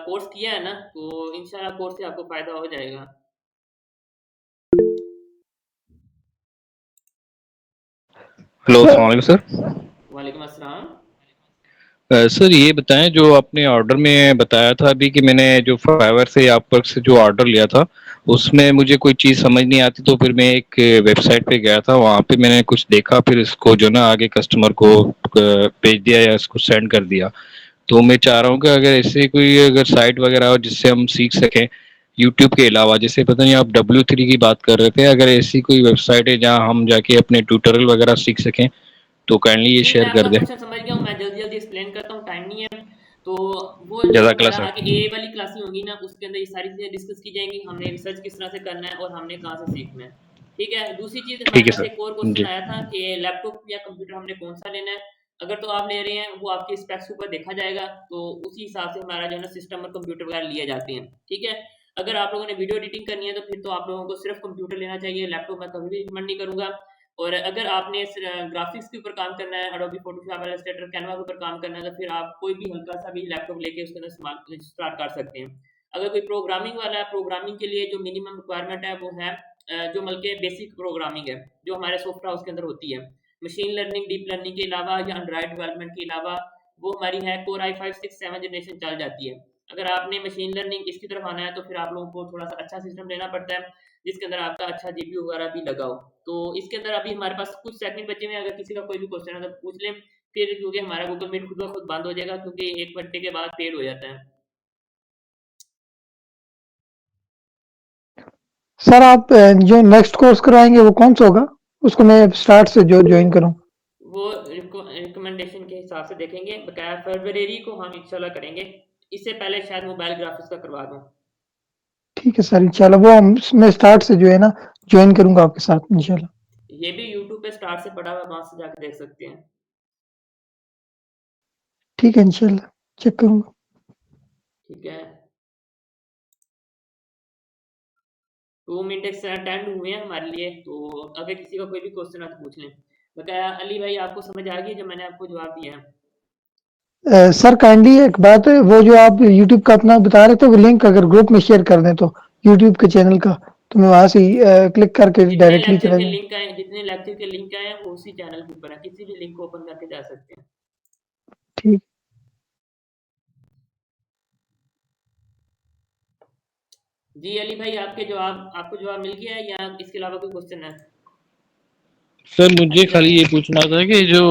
कोर्स किया है ना, तो इंशाल्लाह कोर्स से आपको फ़ायदा हो जाएगा। हेलो, अस्सलाम वालेकुम सर। वालेकुम अस्सलाम। सर ये बताएं, जो आपने ऑर्डर में बताया था अभी कि मैंने जो फाइवर से आप पर से जो ऑर्डर लिया था, उसमें मुझे कोई चीज़ समझ नहीं आती, तो फिर मैं एक वेबसाइट पे गया था, वहाँ पे मैंने कुछ देखा, फिर इसको जो ना आगे कस्टमर को भेज दिया या इसको सेंड कर दिया। तो मैं चाह रहा हूँ कि अगर ऐसे कोई अगर साइट वगैरह हो जिससे हम सीख सकें यूट्यूब के अलावा, जैसे पता नहीं आप W3 की बात कर रहे थे, अगर ऐसी कोई वेबसाइट है जहाँ हम जाके अपने ट्यूटोरियल वगैरह सीख सकें तो काइंडली ये नहीं, मैं शेयर कर आपका दें। क्वेश्चन समझ गया हूँ, मैं जल्दी-जल्दी एक्सप्लेन करता हूँ, टाइम नहीं है। तो वो जो जज़ाकल्लाह हमारा आगे सर। ए वाली क्लासें होंगी ना, उसके अंदर ये सारी चीज़ें डिस्कस की जाएँगी, हमने रिसर्च किस तरह से करना है और हमने कहाँ से सीखना है। ठीक है? दूसरी चीज़ हमारे ठीक है पास सर। एक और क्वेश्चन जी। आया था कि लैपटॉप या कंप्यूटर हमने कौन-सा लेना है? अगर तो आप ले रहे हैं, वो आपके स्पेक्स के ऊपर देखा जाएगा, तो उसी हिसाब से हमारा जो है ना सिस्टम और कंप्यूटर वगैरह लिए जाते हैं। ठीक है? अगर आप लोगों ने वीडियो एडिटिंग करनी है, तो फिर तो आप लोगों को सिर्फ़ कंप्यूटर लेना चाहिए, लैपटॉप मैं कभी भी रिकमेंड नहीं करूँगा। और अगर आपने ग्राफिक्स के ऊपर काम करना है, एडोबी फोटोशॉप, इलस्ट्रेटर, कैनवा के ऊपर काम करना है, तो फिर आप कोई भी हल्का सा भी लैपटॉप लेके उसके अंदर स्टार्ट कर सकते हैं। अगर कोई प्रोग्रामिंग वाला है, प्रोग्रामिंग के लिए जो मिनिमम रिक्वायरमेंट है वो है जो बल्कि बेसिक प्रोग्रामिंग है, जो हमारे सॉफ्ट हाउस के अंदर होती है। मशीन लर्निंग, डीप लर्निंग के अलावा या एंड्रॉइड डेवलपमेंट के अलावा वो हमारी है कोर i5 6 7 जनरेशन चल जाती है। अगर आपने मशीन लर्निंग इसकी तरफ आना है, तो फिर आप लोगों को थोड़ा सा अच्छा सिस्टम लेना पड़ता है, जिसके अंदर आपका अच्छा जीपीयू वगैरह भी लगा हो। तो इसके अंदर अभी हमारे पास कुछ सेकंड बचे हुए हैं, अगर किसी का कोई भी क्वेश्चन है तो पूछ लें, फिर क्योंकि हमारा गूगल मीट खुद ब खुद बंद हो जाएगा, क्योंकि 1 घंटे के बाद पेड हो जाता है। सर आप जो नेक्स्ट कोर्स कराएंगे वो कौन सा होगा? उसको मैं स्टार्ट से जो ज्वाइन करूं? वो रिकमेंडेशन के हिसाब से देखेंगे, बकाया फरवरी को हम इंशाल्लाह करेंगे। इससे पहले शायद मोबाइल ग्राफिक्स का करवा दूँ। ठीक है सर, इंशाल्लाह वो मैं स्टार्ट से जो है ना ज्वाइन करूंगा आपके साथ इंशाल्लाह। ये भी यूट्यूब पे स्टार्ट से पड़ा हुआ है, वहाँ से जाके देख सकते हैं। ठीक है, इंशाल्लाह चेक करूंगा। ठीक है। 2 मिनट एक्सटेंड हुए हैं हमारे लिए, तो अगर किसी का कोई भी क्वेश्चन है तो पूछ लें। बकाया अली भाई आपको समझ आ गई जो मैंने आपको जवाब दिया है? सर काइंडली एक बात है, वो जो आप यूट्यूब का अपना बता रहे थे वो लिंक अगर ग्रुप में शेयर कर दें तो यूट्यूब के चैनल का, तो मैं वहां से क्लिक करके डायरेक्टली चला जाऊँ। जितने लेक्चर के लिंक आए हैं वो उसी चैनल के ऊपर है, किसी भी लिंक को ओपन करके जा सकते हैं। ठीक। जी अली भाई, आपको जवाब मिल गया है या इसके अलावा कोई क्वेश्चन है? सर मुझे खाली ये पूछना था कि जो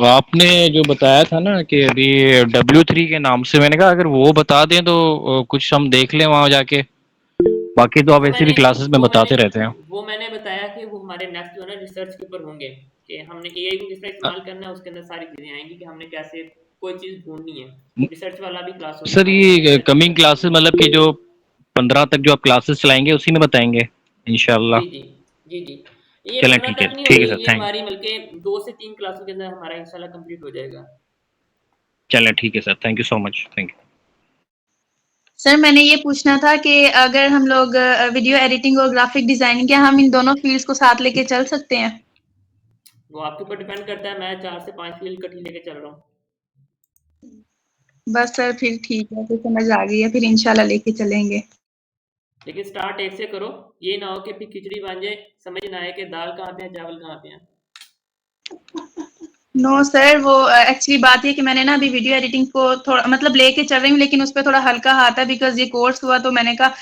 आपने जो बताया था ना कि अभी W3 के नाम से, मैंने कहा अगर वो बता दें तो कुछ हम देख लें वहाँ जाके, बाकी तो आप ऐसे भी क्लासेस में बताते रहते हैं। वो मैंने बताया कि वो हमारे नेक्स्ट जो है ना रिसर्च के ऊपर होंगे, कि हमने एआई को किस तरह इस्तेमाल करना है, उसके अंदर सारी चीज़ें आएंगी कि हमने कैसे कोई चीज़ ढूंढनी है। रिसर्च वाला भी क्लास होगा सर हमारे ये इसमें। कमिंग क्लासेस मतलब कि जो 15 तक जो आप क्लासेस चलाएंगे उसी में बताएंगे इंशाल्लाह। जी जी जी जी, ये चलें 15 ठीक तक नहीं है होगी, सर, ये थैंक। हमारी बल्कि 2 से 3 क्लासों के अंदर हमारा इंशाल्लाह कंप्लीट हो जाएगा। चलें ठीक है sir, thank you so much, thank you. Sir मैंने ये पूछना था कि अगर हम लोग वीडियो एडिटिंग और ग्राफिक डिजाइनिंग, क्या हम इन दोनों फील्ड्स को साथ लेके चल सकते हैं? वो आपके ऊपर डिपेंड करता है, मैं 4 से 5 फील्ड इकट्ठी लेके चल रहा हूँ। बस सर फिर ठीक है, फिर समझ आ गई है, फिर इंशाल्लाह लेके चलेंगे। लेकिन स्टार्ट एक से करो, ये ना हो कि फिर खिचड़ी बन जाए, समझ ना आए कि दाल कहाँ पे है चावल कहाँ पे है। नो सर, वो एक्चुअली बात ये कि मैंने ना अभी वीडियो एडिटिंग को थोड़ा मतलब लेके चल रही हूँ, लेकिन उस पर थोड़ा हल्का हाथ है, बिकॉज ये कोर्स हुआ तो मैंने कहा